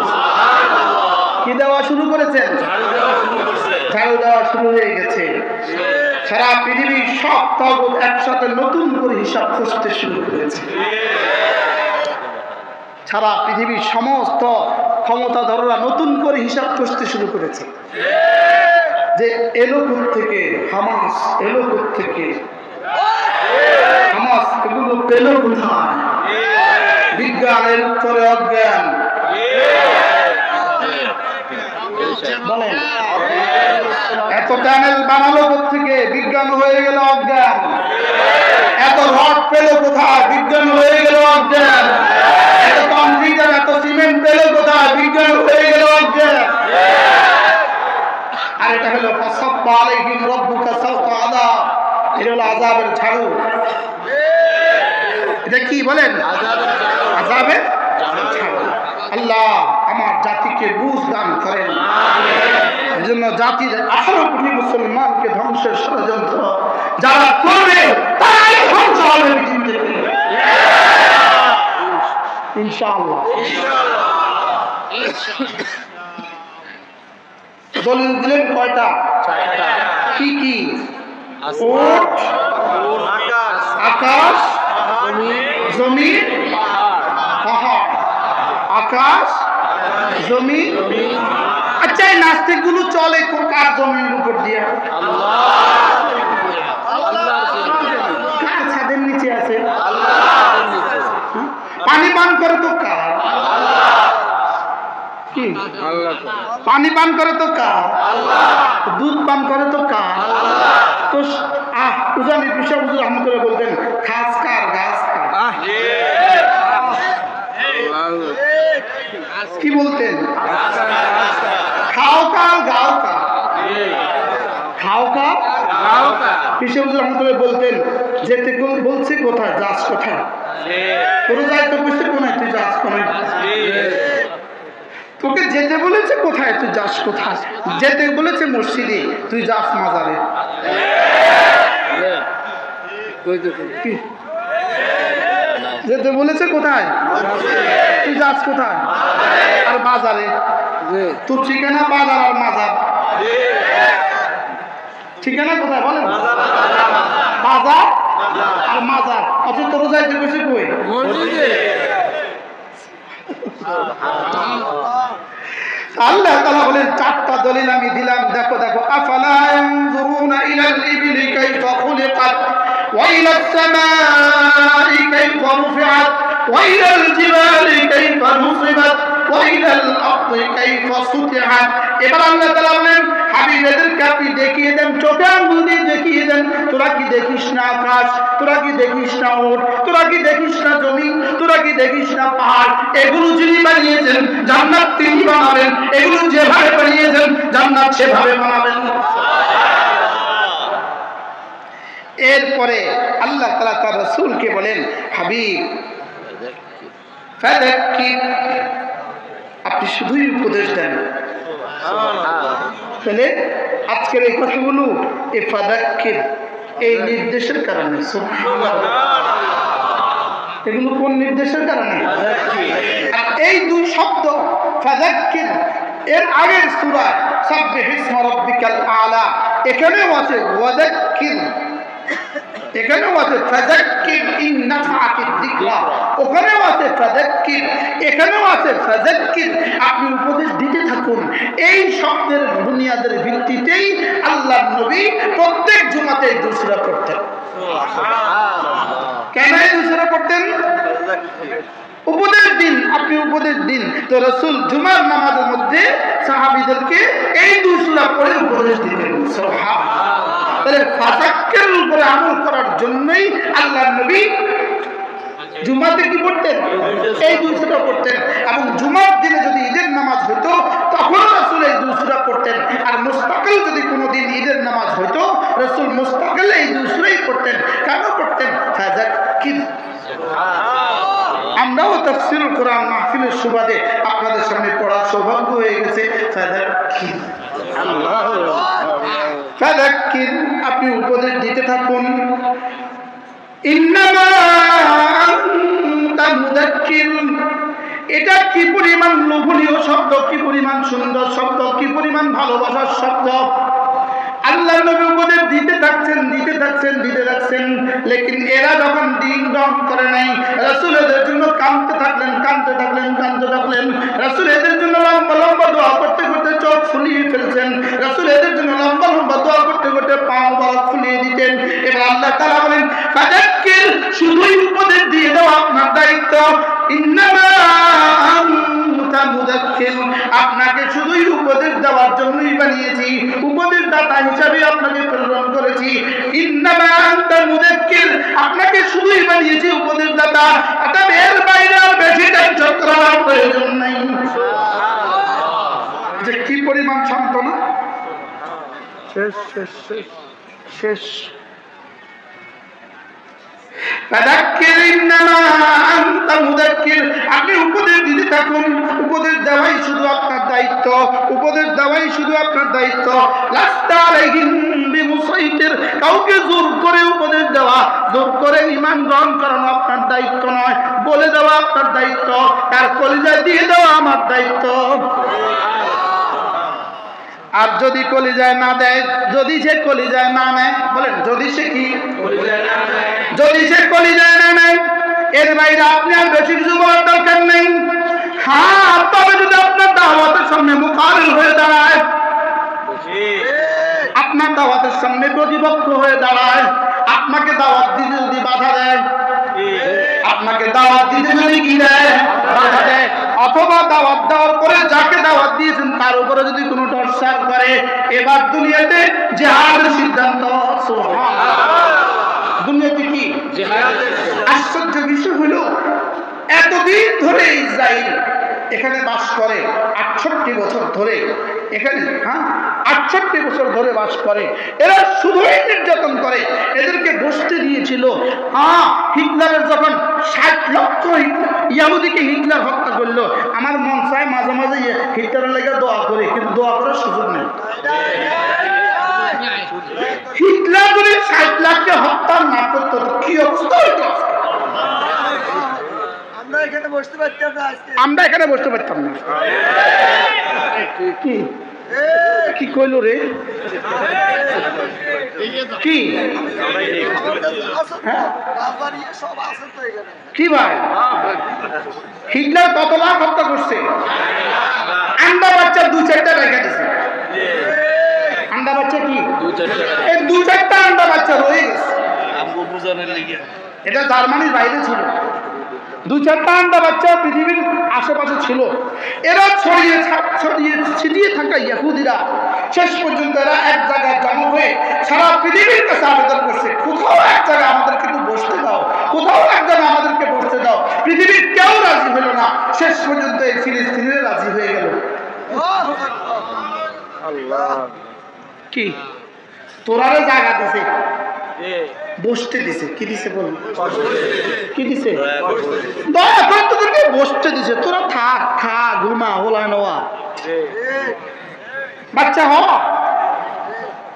কি দেওয়া শুরু করেছেন? শুরু হয়ে গেছে। সারা পৃথিবীর সব তাগুত একসাথে নতুন করে হিসাব কষতে শুরু করেছে। সারা পৃথিবীর সমস্ত ক্ষমতাধররা নতুন করে হিসাব কষতে শুরু করেছে যে এলো থেকে হামাস, এলো থেকে হামাস, এগুলো পেল কোথায়? বিজ্ঞানের উত্তরে অজ্ঞান। বলেন এত প্যানেল বানালো থেকে? বিজ্ঞান হয়ে গেল অজ্ঞান। এত রড পেল কোথায়? বিজ্ঞান হয়ে গেল অজ্ঞান। এত কংক্রিট এত সিমেন্ট পেল কোথায়? বিজ্ঞান হয়ে গেল অজ্ঞান। আর এটা হলো ফাসাব্বা আলাইহিম রাব্বুকা সাওতা আযাব, এটা হলো আযাবের ঝাড়ু। এটা কি বলেন? আযাবের ঝাড়ু। আল্লাহ আমার জাতিকে বুঝ দান করেন। এজন্য জাতির 18 কোটি মুসলমানকে ধ্বংসের ষড়যন্ত্র যারা করবে তারাই ধ্বংস হবে পৃথিবী থেকে ইনশাআল্লাহ। দলিল দিলেন কয়টা? কি কি? উট, আকাশ, জমিন, পাহাড়। আকাশ, জমিন। আচ্ছা এই নাস্তিক গুলো চলে কার জমিনের উপর দিয়ে? কার ছাদের নিচে আছে? পানি পান করে তো কার? কি পানি পান করে তো কার? দুধ পান করে তো কার? তো উজানি পিসা হুজুর রহমতুল্লাহ বলতেন খাস কার গাছ কার? কি বলতেন? খাও কার গাও কার? খাও কার গাও কার? পিসা হুজুর রহমতুল্লাহ বলতেন যেতে বলছে কোথায় যাস কোথায়? তোর যাই তো বসে কোনায় তুই যাস কোনায়? তোকে যেতে বলেছে কোথায় তুই যাস কোথায়? যেতে বলেছে মসজিদে তুই যাস মাজারে। যেতে বলেছে কোথায় তুই যাস কোথায়? আর বাজারে। তোর ঠিকানা বাজার আর মাজার। ঠিকানা কোথায় বলেন? বাজার আর মাজার। অথচ তোর যাইতে বসে কই? আল্লাহ তাআলা বলেন চারটা দলিল আমি দিলাম, দেখো দেখো। আফালা ইয়ানজুরুনা ইলাল ইবলি কাইফা খুলিকাত ওয়া ইলাস সামাই কাইফা রুফিআত ওয়া ইলাল জিবালি কাইফা নুসিবাত ওয়া ইলাল আরদি কাইফা সুতিআত। এবার আল্লাহ তাআলা বলেন হাবিবদেরকে আপনি দেখিয়ে দেন, চোখে আঙ্গুল দিয়ে দেখিয়ে দেন। তোরা কি দেখিস না আকাশ? তোরা কি দেখিস না উট? তোরা কি দেখিস না জমি? তোরা কি দেখিস না পাহাড়? এগুলো যিনি বানিয়েছেন জান্নাত তিনি বানাবেন। এগুলো যেভাবে বানিয়েছেন জান্নাত সেভাবে বানাবেন। এরপরে আল্লাহ তাআলা তার রাসূলকে বলেন হাবিব ফাযাক্কির, আপনি শুধুই উপদেশ দেন। তাহলে আজকের এই কথাগুলো এই ফাযাক্কির এই নির্দেশের কারণে। এগুলো কোন নির্দেশের কারণে? আর এই দুই শব্দ ফাযাক্কির এর আগের সূরা সাব্বিহ ইসমা রাব্বিকাল আলা এখানেও আছে ওয়াযাক্কির, এখানেও আছে ফাযাক্কির ইন নাফআতিদ যিকরা, ওখানেও আছে ফাযাক্কির, এখানেও আছে ফাযাক্কির। আপনি উপদেশ দিতে থাকুন। এই শব্দের বুনিয়াদের ভিত্তিতেই আল্লাহর নবী প্রত্যেক জুমাতে এই সূরা পড়তেন। কেন এই সূরা পড়তেন? উপদেশ দিন, আপনি উপদেশ দিন। তো রাসূল জুমার নামাজের মধ্যে সাহাবীদেরকে এই দুই সূরা পড়ে উপদেশ দিতেন। সুবহানাল্লাহ। তাহলে ফাযাক্কিরের উপরে আমল করার জন্যই আল্লাহর নবী জুমাতে কি পড়তেন? এই দুই সূরা পড়তেন। এবং জুমার দিনে যদি ঈদের নামাজ হতো তখন রাসূল এই দুই সূরা পড়তেন। আর মুস্তাকিল যদি কোনোদিন ঈদের নামাজ হতো রাসূল মুস্তাকিল এই দুই সূরাই পড়তেন। কেন পড়তেন? ফাযাক্কির। আমরাও তাফসীরুল কোরআন মাহফিলের সুবাদে আপনাদের সামনে পড়ার সৌভাগ্য হয়ে গেছে। ফাযাক্কির, ফাযাক্কির, আপনি উপদেশ দিতে থাকুন। ইন্নামা আনতা মুযাক্কির, এটা কি পরিমাণ লোভনীয় শব্দ, কি পরিমাণ সুন্দর শব্দ, কি পরিমাণ ভালোবাসার শব্দ। আল্লাহ নবী উপদেশ দিতে থাকছেন, লেকিন এরা যখন দিন গ্রহণ করে নাই, রাসূল এদের জন্য কাঁদতে থাকলেন। রাসূল এদের জন্য লম্বা লম্বা দোয়া করতে করতে চোখ ফুলিয়ে ফেলছেন। রাসূল এদের জন্য লম্বা লম্বা দোয়া করতে করতে পা মুবারক ফুলিয়ে দিতেন। এবার আল্লাহ তাআলা বলেন, ফাযাক্কির, শুধুই উপদেশ দিয়ে দাও আপনার দায়িত্ব। ইন্নামা আনতা মুযাক্কির, আপনাকে শুধুই উপদেশ দেওয়ার জন্যই বানিয়েছি, উপদেশ দাতা হিসাবে আপনাকে প্রেরণ করেছি। ইন্নামা আনতা মুযাক্কির, আপনাকে শুধুই বানিয়েছি উপদেশ দাতা, অতএব এর বাইরে আর বেশি টেনশন করার প্রয়োজন নাই। যে কি পরিমাণ সান্ত্বনা! শেষ শেষ শেষ শেষ। আপনি উপদেশ দিতে থাকুন, উপদেশ দেওয়াই শুধু আপনার দায়িত্ব, কাউকে জোর করে উপদেশ দেওয়া, জোর করে ঈমান গ্রহণ করানো আপনার দায়িত্ব নয়, বলে দেওয়া আপনার দায়িত্ব, তার কলিজায় দিয়ে দেওয়া আমার দায়িত্ব। আর যদি কলিজায় না দেয়, যদি সে কলিজায় না নেয়, বলেন যদি সে কি, যদি সে কলিজায় না নেয়, এর বাইরে আপনি আর বেশি কিছু বলার দরকার নেই। হ্যাঁ, তবে যদি আপনার দাওয়াতের সামনে মুখারিল হয়ে দাঁড়ায়, আপনার দাওয়াতের সামনে প্রতিপক্ষ হয়ে দাঁড়ায়, আপনাকে দাওয়াত দিতে যদি বাধা দেয়, আপনাকে দাওয়াত দিতে যদি কি দেয়, বাধা দেয়, অথবা দাওয়াত দেওয়ার পরে যাকে দাওয়াত দিয়েছেন তার উপরে যদি কোনো টর্চার করে, এবার দুনিয়াতে জিহাদের সিদ্ধান্ত। দুনিয়াতে কি আশ্চর্য বিষয় হলো, এতদিন ধরে ইসরায়েল এখানে বাস করে, 68 বছর ধরে এখানে, 68 বছর ধরে বাস করে। এরা শুধুই নির্যাতন করে, এদেরকে বসতে দিয়েছিল। হিটলারের যখন 60 লক্ষ ইহুদিকে হিটলার হত্যা করলো, আমার মন চায় মাঝে মাঝে হিটলারের লেগে দোয়া করে, কিন্তু দোয়া করার সুযোগ নেই। হিটলার যদি 60 লাখকে হত্যা না করতো কি অবস্থা হইতো? আমরা এখানে বসতে পারতাম না। কি কইল রে? কি কি ভাই, হিটলার কত লাখ হত্যা করছে? আন্ডা বাচ্চা 2-4টা রেখে দিছে। আন্ডা বাচ্চা কি, এই 2-4টা আন্ডা বাচ্চা রয়ে গেছে। এটা জার্মানির বাইরে ছিল, 2-4টা আন্ডা বাচ্চা পৃথিবীর আশেপাশে ছিল। এরা ছড়িয়ে ছিটিয়ে থাকা ইহুদিরা শেষ পর্যন্ত এরা এক জায়গায় জমা হয়ে সারা পৃথিবীর কাছে আবেদন করছে, কোথাও এক জায়গায় আমাদেরকে একটু বসতে দাও, কোথাও এক জায়গায় আমাদেরকে বসতে দাও। পৃথিবীর কেউ রাজি হলো না, শেষ পর্যন্ত এই ফিলিস্তিনিরা রাজি হয়ে গেল। কি তোরারে জায়গা দিছে, বসতে দিছে, কি দিছে বল, কি দিছে? তোদেরকে বসতে দিছে, তোরা থাক, খা, ঘুমা, হোলা নেওয়া, বাচ্চা হ।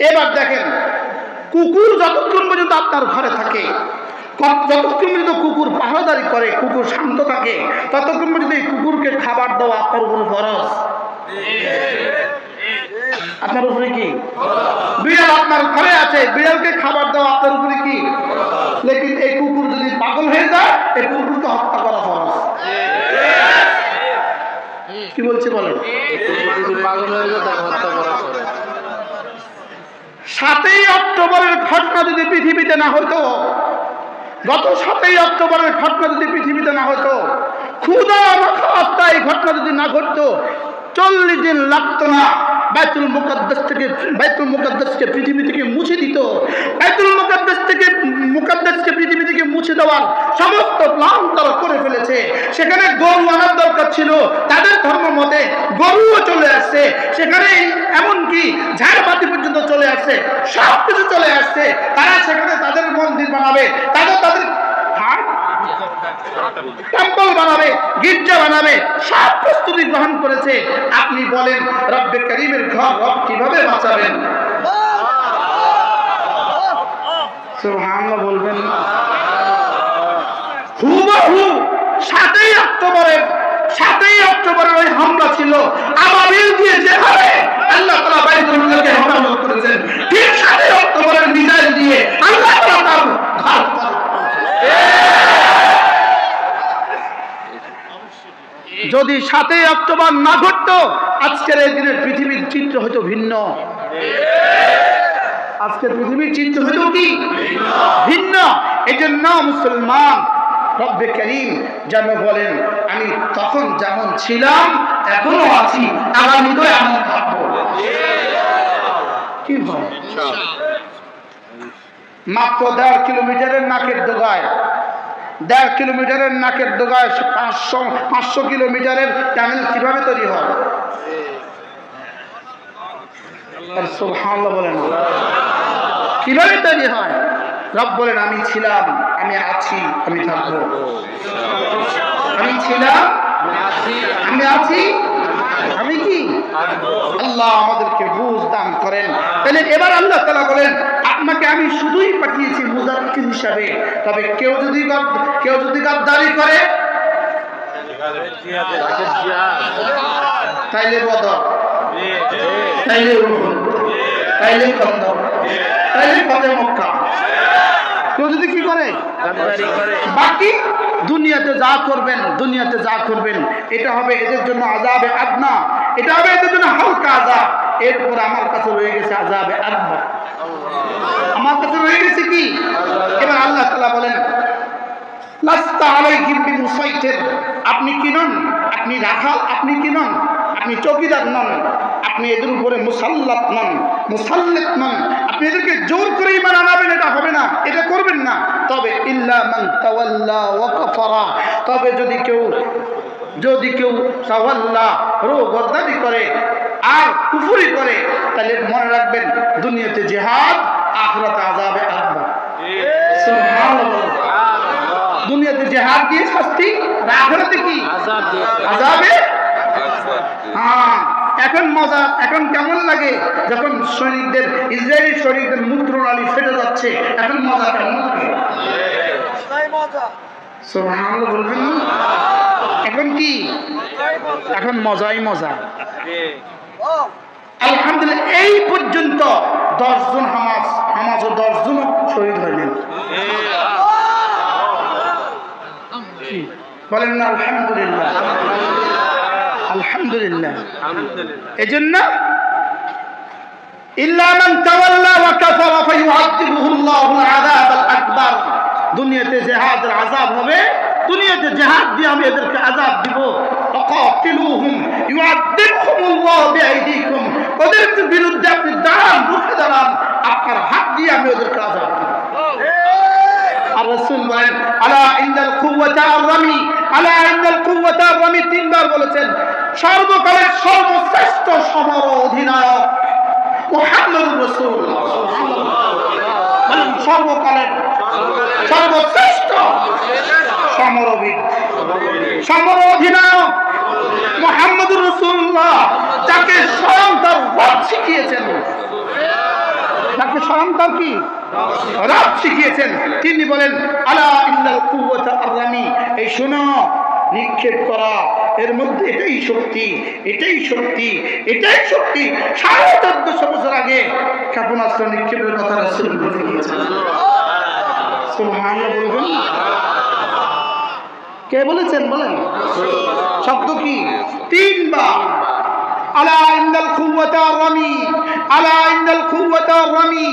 এবার দেখেন, কুকুর যতক্ষণ পর্যন্ত আপনার ঘরে থাকে, যতক্ষণ পর্যন্ত কুকুর পাহারাদারি করে, কুকুর শান্ত থাকে, ততক্ষণ পর্যন্ত এই কুকুরকে খাবার দেওয়া আপনার উপর ফরজ। আপনার উপরে কি? বিড়াল আপনার ঘরে আছে, বিড়ালকে খাবার দেওয়া আপনার উপরে কি? লেকিন এই কুকুর যদি পাগল হয়ে যায়, এই কুকুরকে হত্যা করা ফরজ। কি বলছে বলেন? 7ই অক্টোবরের ঘটনা যদি পৃথিবীতে না হতো, গত 7ই অক্টোবরের ঘটনা যদি পৃথিবীতে না হতো, ক্ষুধা রক্ষা এই ঘটনা যদি না ঘটতো, 40 দিন লাগতো না বাইতুল মুকাদ্দাসকে পৃথিবী থেকে মুছে দিত। বাইতুল মুকাদ্দাসকে পৃথিবী থেকে মুছে দেওয়ার সমস্ত প্ল্যান তারা করে ফেলেছে। সেখানে গরু আনার দরকার ছিল, তাদের ধর্ম মতে গরুও চলে আসছে, সেখানে এমনকি ঝাড়বাতি পর্যন্ত চলে আসছে, সব কিছু চলে আসছে। তারা সেখানে তাদের মন্দির বানাবে, তাদের টেম্পল বানাবে, গির্জা বানাবে, সব প্রস্তুতি গ্রহণ করেছে। আপনি বলেন রব্বে করিমের ঘর রব কিভাবে বাঁচাবেন? সুবহানাল্লাহ বলবেন না? হুবহু 7ই অক্টোবরের ওই হামলা ছিল, আবাবিল দিয়ে যেভাবে আল্লাহ তাআলা বাইতুল মুকাদ্দাসকে হেফাজত করেছেন, ঠিক যদি 7ই অক্টোবর না ঘটতো আজকের এই দিনের পৃথিবীর চিত্র হয়তো ভিন্ন। আজকের পৃথিবীর চিত্র হয়তো কি ভিন্ন। এই জন্য মুসলমান রব্বে করিম যেন বলেন আমি তখন যেমন ছিলাম এখনো আছি, আগামীতেও এমন থাকবো। কি হয় মাত্র 1.5 কিলোমিটারের নাকের ডগায় 1.5 কিলোমিটারের নাকের ডগায় 500 কিলোমিটারের টানেল কিভাবে তৈরি হয়? সুবহানাল্লাহ বলেন, কিভাবে তৈরি হয়? রব বলেন আমি ছিলাম, আমি আছি, আমি থাকবো। আমি ছিলাম, আমি আছি, আমি কি? আল্লাহ আমাদেরকে বুঝ দান করেন। তাহলে এবার আল্লাহ তাআলা বলেন আপনাকে আমি শুধুই পাঠিয়েছি মুজাক্কির হিসাবে, তবে কেউ যদি গাদ্দারি করে তাইলে বদর, তাইলে উহুদ, তাইলে খন্দক, তাইলে ফতেহ মক্কা। কেউ যদি কি করে বাকি দুনিয়াতে যা করবেন এটা হবে এদের জন্য আযাবে আদনা, এটা হবে এদের জন্য হালকা আযাব। এরপর আমার কাছে রয়ে গেছে আযাবে আকবার, আমার কাছে রয়ে গেছে কি? এবার আল্লাহ তাআলা বলেন লাস্তা আলাইহিম বিমুসাইতির, আপনি কি নন? আপনি রাখাল, আপনি কি নন? আপনি চৌকিদার নন, আপনি এদের উপরে মুসাল্লাত নন, মুসাল্লিত নন। আপনি এদেরকে জোর করে ঈমান আনাবেন এটা হবে না, এটা করবেন না। তবে ইল্লা মান তাওয়াল্লা ওয়া কাফারা, তবে যদি কেউ তাওয়াল্লা রোগর্দানি করে আর কুফরি করে, তাহলে মনে রাখবেন দুনিয়াতে জিহাদ, আখিরাতে আযাবে আকবার। সুবহানাল্লাহ। দুনিয়াতে জিহাদ দিয়ে শাস্তি, আর আখিরাতে কি? আযাবে আকবার। হ্যাঁ, এখন মজা, এখন কেমন লাগে যখন ইসরায়েলি সৈনিকদের মূত্রনালী ফেটে যাচ্ছে, এখন মজা কেমন লাগে? সুবহানাল্লাহ বলবেন না? এখন কি? এখন মজাই মজা। আলহামদুলিল্লাহ এই পর্যন্ত 10 জন হামাস ও 10 জন শহীদ হইলেন। বলেন না আলহামদুলিল্লাহ, আলহামদুলিল্লাহ। এজন্য ইল্লা মান তাওয়াল্লা ওয়া কাফারা ফায়ুআযিবুহুল্লাহুল আযাবাল আকবার, দুনিয়াতে জিহাদের আযাব হবে, দুনিয়াতে জিহাদ দিয়ে আমি এদেরকে আযাব দিব। ফাকাতিলুহুম ইউআযিবহুমুল্লাহু বিআইদিকুম, ওদের বিরুদ্ধে আপনি দাঁড়ান, রুখে দাঁড়ান, আপনার হাত দিয়ে আমি ওদেরকে আযাব দিব। আর রাসূল বলেন আলা ইন্নাল কুওয়াতা আর-রামি, আলা ইন্নাল কুওয়াতা আর-রামি, 3 বার বলেছেন। সর্বকালের সর্বশ্রেষ্ঠ সমর অধিনায়ক মুহাম্মদুর রাসূলুল্লাহ। বলেন সর্বকালের সর্বশ্রেষ্ঠ সমরবিদ, সমর অধিনায়ক মুহাম্মদুর রাসূলুল্লাহ, যাকে স্বয়ং তার রব শিখিয়েছেন, তাকে স্বয়ং তার কি রব শিখিয়েছেন। তিনি বলেন আলা ইন্নাল কুওয়াতা আর-রামি, এই শোনো, নিক্ষেপ করা, এর মধ্যে এটাই শক্তি, এটাই শক্তি, এটাই শক্তি। 1450 বছর আগে ক্ষেপণাস্ত্র নিক্ষেপের কথা রাসূল বলে গিয়েছেন। সুবহানাল্লাহ বলবেন। কে বলেছেন বলেন? শব্দ কি? 3 বার। আলা ইন্নাল কুওয়াতা আর-রামি, আলা ইন্নাল কুওয়াতা আর-রামি,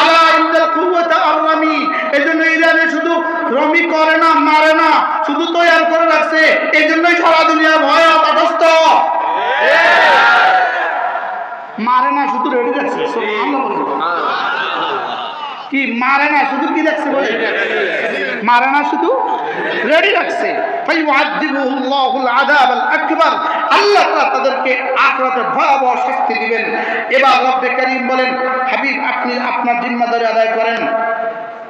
আলা ইন্নাল কুওয়াতা আর-রামি। এজন্য ইরানে শুধু রমি করে না, মারে না, শুধু তৈরি করে রাখছে। এজন্যই সারা দুনিয়া ভয়ে তটস্থ। মারে না, শুধু রেডি রাখছে। সুবহানাল্লাহ। কি মারে না, শুধু কি রাখছে বলে? মারে না, শুধু রেডি রাখছে। ফায়ুআযিবুহুল্লাহুল আযাবাল আকবার, আল্লাহ তাআলা তাদেরকে আখিরাতে ভয়াবহ শাস্তি দিবেন। এবার রব্বে কারীম বলেন হাবিব আপনি আপনার জিম্মাদারি আদায় করেন,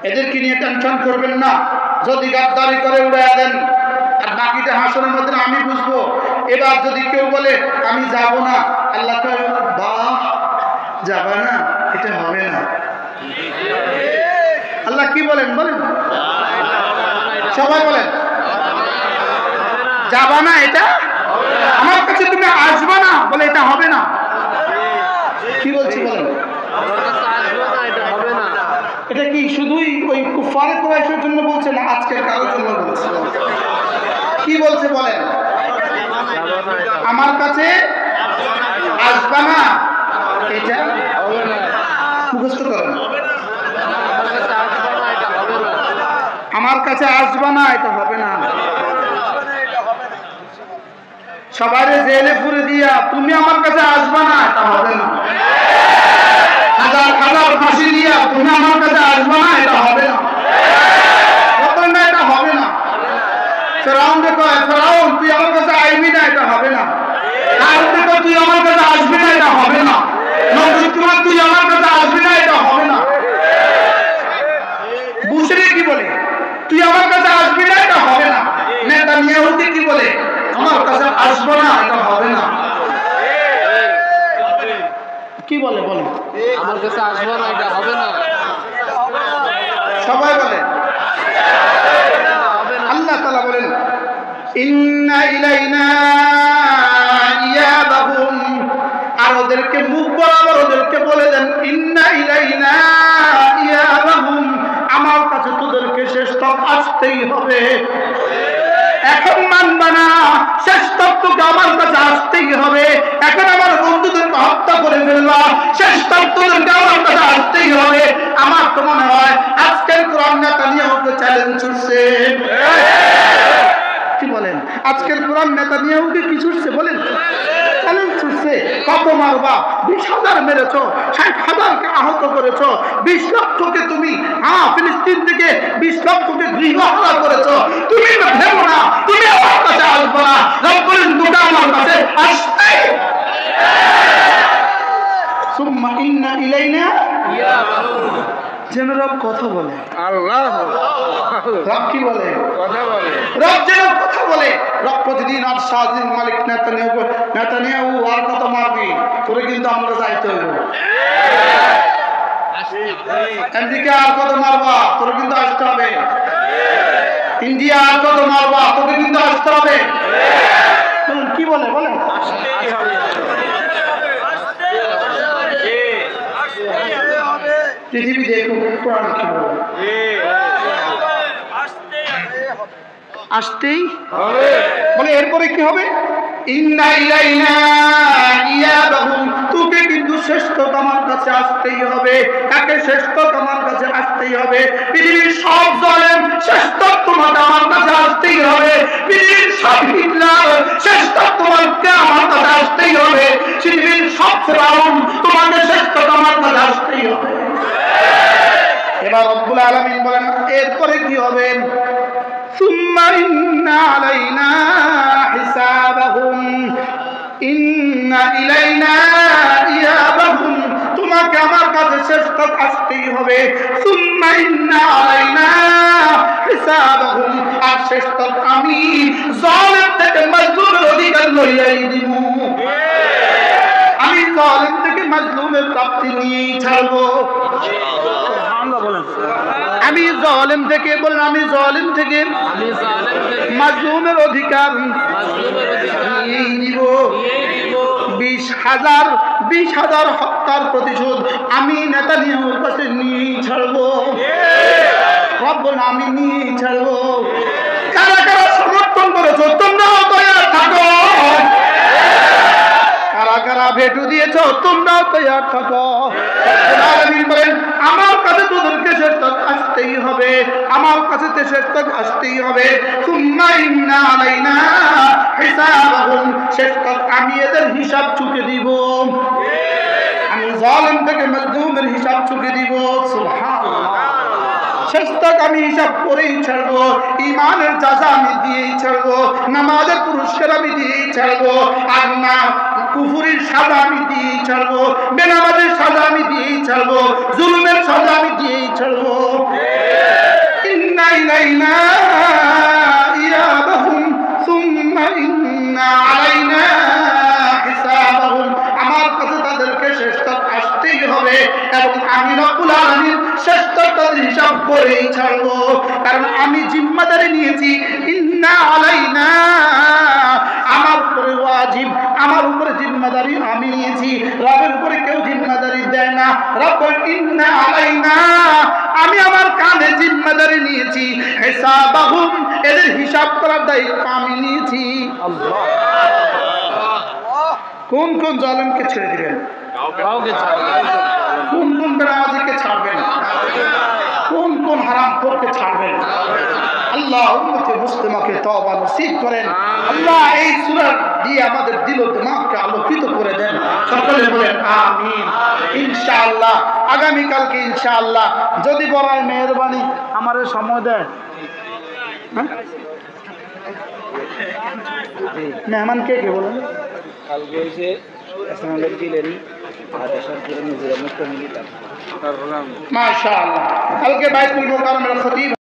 এদেরকে নিয়ে টেনশন করবেন না। যদি গাদ্দারি করে উড়াইয়া দেন, আর বাকিটা হাসরের মধ্যে আমি বুঝবো। এবার যদি কেউ বলে আমি যাব না, আল্লাহ কয় বাহ যাবা না, এটা হবে না। আল্লাহ কি বলেন বলেন? সবাই বলেন যাবা না, এটা আমার কাছে তুমি আসবা না, বলে এটা হবে না। কি বলছি বলেন? এটা কি শুধুই ওই কুফারে কুরাইশের জন্য বলছে না, আজকের কারোর জন্য বলছে? কি বলছে বলেন? আমার কাছে আসবা না, এটা মুখস্থ করেন। আমার কাছে আসবা না, এটা হবে না। সবাই জেলে পুরে দিয়া তুমি আমার কাছে আসবা না, এটা হবে না। হাজার হাজার ফাঁসি দিয়া তুমি আমার কাছে আসবা না, এটা হবে না। এটা হবে না। ফেরাউন দেখো, ফেরাউন তুই আমার কাছে আইবি না, এটা হবে না। আর দেখো তুই আমার কাছে আসবি না, এটা হবে না। নবুয়ত তুই আমার কাছে আসবি না, এটা হবে না। বুশরি কি বলে? তুই আমার কাছে আসবি না, এটা হবে না। নেতানিয়াহুকে কি বলে? আমার কাছে আসবো না, এটা হবে না। কি বলে? বলে আমার কাছে আসবো না, এটা হবে না। সবাই বলে। আল্লাহ তাআলা বলেন ইন্না ইলাইনা ইয়াবাহুম, আর ওদেরকে মুখ বরাবর ওদেরকে বলে দেন ইন্না ইলাইনা ইয়াবাহুম, আমার কাছে তোদেরকে শেষ তক আসতেই হবে। এখন মানবা না, শেষ তক তোকে আমার কাছে আসতেই হবে। এখন আমার বন্ধুদেরকে হত্যা করে ফেলবা, শেষ তক তোদেরকে আমার কাছে আসতেই হবে। আমার তো মনে হয় আজকের কোরআন নেতানিয়াহুকে চ্যালেঞ্জ ছুটছে। কি বলেন? আজকের কোরআন নেতানিয়াহুকে কি ছুটছে বলেন? চ্যালেঞ্জ ছুটছে। কত মারবা? 20,000 মেরেছ, 60,000কে আহত করেছ, 20 লক্ষকে তুমি ফিলিস্তিন থেকে 20 লক্ষকে গৃহহারা করেছ। তুমি ভেবো না তুমি আমার কাছে আসবে না। রব্বুল দুটা আমার কাছে আসবে। সুম্মা ইন্না ইলাইনা ইয়াবাহুম। যেন রব কথা বলে। আল্লাহ রব কি বলে? কথা বলে। রব যেন কথা বলে। রব প্রতিদিন আর সারাদিন মালিক নেতানিয়াহু আর কত মারবি? তোরে কিন্তু আমার কাছে আইতে হইব। আমেরিকা আর কত মারবা? তোরে কিন্তু আসতে হবে। ইন্ডিয়া আর কত মারবা? তোকে কিন্তু আসতে হবে। কি বলে? বলে পৃথিবী দেখো কোরআন কি বলে? আসতেই হবে। বলে এরপরে কি হবে? ইন্না ইলাইনা ইয়াবাহুম, তোকে কিন্তু শ্রেষ্ঠ আমার কাছে আসতেই হবে। কাকে? শ্রেষ্ঠ আমার কাছে আসতেই হবে। পৃথিবীর সব জালেম শ্রেষ্ঠ তোমাকে আমার কাছে আসতেই হবে। পৃথিবীর সব হিটলার শ্রেষ্ঠ তোমাকে আমার কাছে আসতেই হবে। পৃথিবীর সব ফেরাউন তোমাকে শ্রেষ্ঠ আমার কাছে আসতেই হবে। এবার রব্বুল আলামিন বলেন এরপরে কি হবে? সুম্মা ইন্না আলাইনা হিসাবাহুম, ইন্না ইলাইনা ইয়াবাহুম, তোমাকে আমার কাছে শেষ তক আসতেই হবে। সুম্মা ইন্না আলাইনা হিসাবাহুম, আর শেষ তক আমি জালিম থেকে মাজলুমের অধিকার লইয়াই দিব। আমি জালিম থেকে মাজলুমের প্রাপ্তি নিয়েই ছাড়বো। আমি জালিম থেকে বলেন, আমি জালিম থেকে মাজলুমের অধিকার নিয়েই নিব। 20,000 হত্যার প্রতিশোধ আমি নেতানিয়াহুর কাছে নিয়েই ছাড়বো। আমি নিয়েই ছাড়বো। কারা কারা সমর্থন করেছো তোমরাও তৈরি থাকো। কারা কারা ভেটু দিয়েছ তোমরাও তৈরি থাকো। বলেন আমার কাছে তোদেরকে শেষ তক আসতেই হবে। আমার কাছে শেষ তক আসতেই হবে। সুম্মা ইন্না আলাইনা হিসাবাহুম, শেষ তক আমি এদের হিসাব চুকে দিব। আমি জালিম থেকে মাজলুমের হিসাব চুকে দিব। সুবহানাল্লাহ। শেষ তক আমি হিসাব করেই ছাড়বো। ইমানের যাজা আমি দিয়েই ছাড়বো। নামাজের পুরস্কার আমি দিয়েই ছাড়বো। আর না কুফুরির সাজা আমি দিয়েই ছাড়বো। বেনামাজের সাজা আমি দিয়েই ছাড়বো। জুলুমের সাজা আমি দিয়েই ছাড়বো। ইন্না ইলাইনা ইয়াবাহুম সুম্মা ইন্না আলাইনা হিসাবাহুম, আমার কাছে তাদেরকে শেষ তক আসতেই হবে। এবং আমি রব্বুল আলামিন শেষ তক তাদের হিসাব করেই ছাড়বো। কারণ আমি জিম্মাদারি নিয়েছি। ইন্না আলাইনা, আমার উপরে ওয়াজিব, আমার উপরে জিম্মাদারি আমি নিয়েছি। রবের উপরে কেউ জিম্মাদারি দেয় না। রব ইন্না আলাইনা, আমি আমার কাঁধে জিম্মাদারি নিয়েছি। হিসাবাহুম, এদের হিসাব করার দায়িত্ব আমি নিয়েছি। আল্লাহ কোন কোন জালেমকে ছেড়ে দিবেন? কাউকে ছাড়বে না। কোন কোন বেনামাজিকে ছাড়বেন? কোন কোন হারামখোরকে ছাড়বেন? আল্লাহ উম্মতে মুসলিমাকে তওবা নসিব করেন। আল্লাহ এই সূরা দিয়ে আমাদের দিল ও দিমাগকে আলোকিত করে দেন। সকলে বলেন আমিন। ইনশাআল্লাহ আগামী কালকে ইনশাআল্লাহ যদি বড়াই মেহেরবানি আমারে সময় দেয়। হ্যাঁ মেহমান কে কে বলেন? কালকে হয়েছে এসমাউলের জিলেরি আর এসার করে নিজেরা মুক্ত মিলিতাম। মাশাআল্লাহ কালকে বাইতুল মুকাররমের খতিব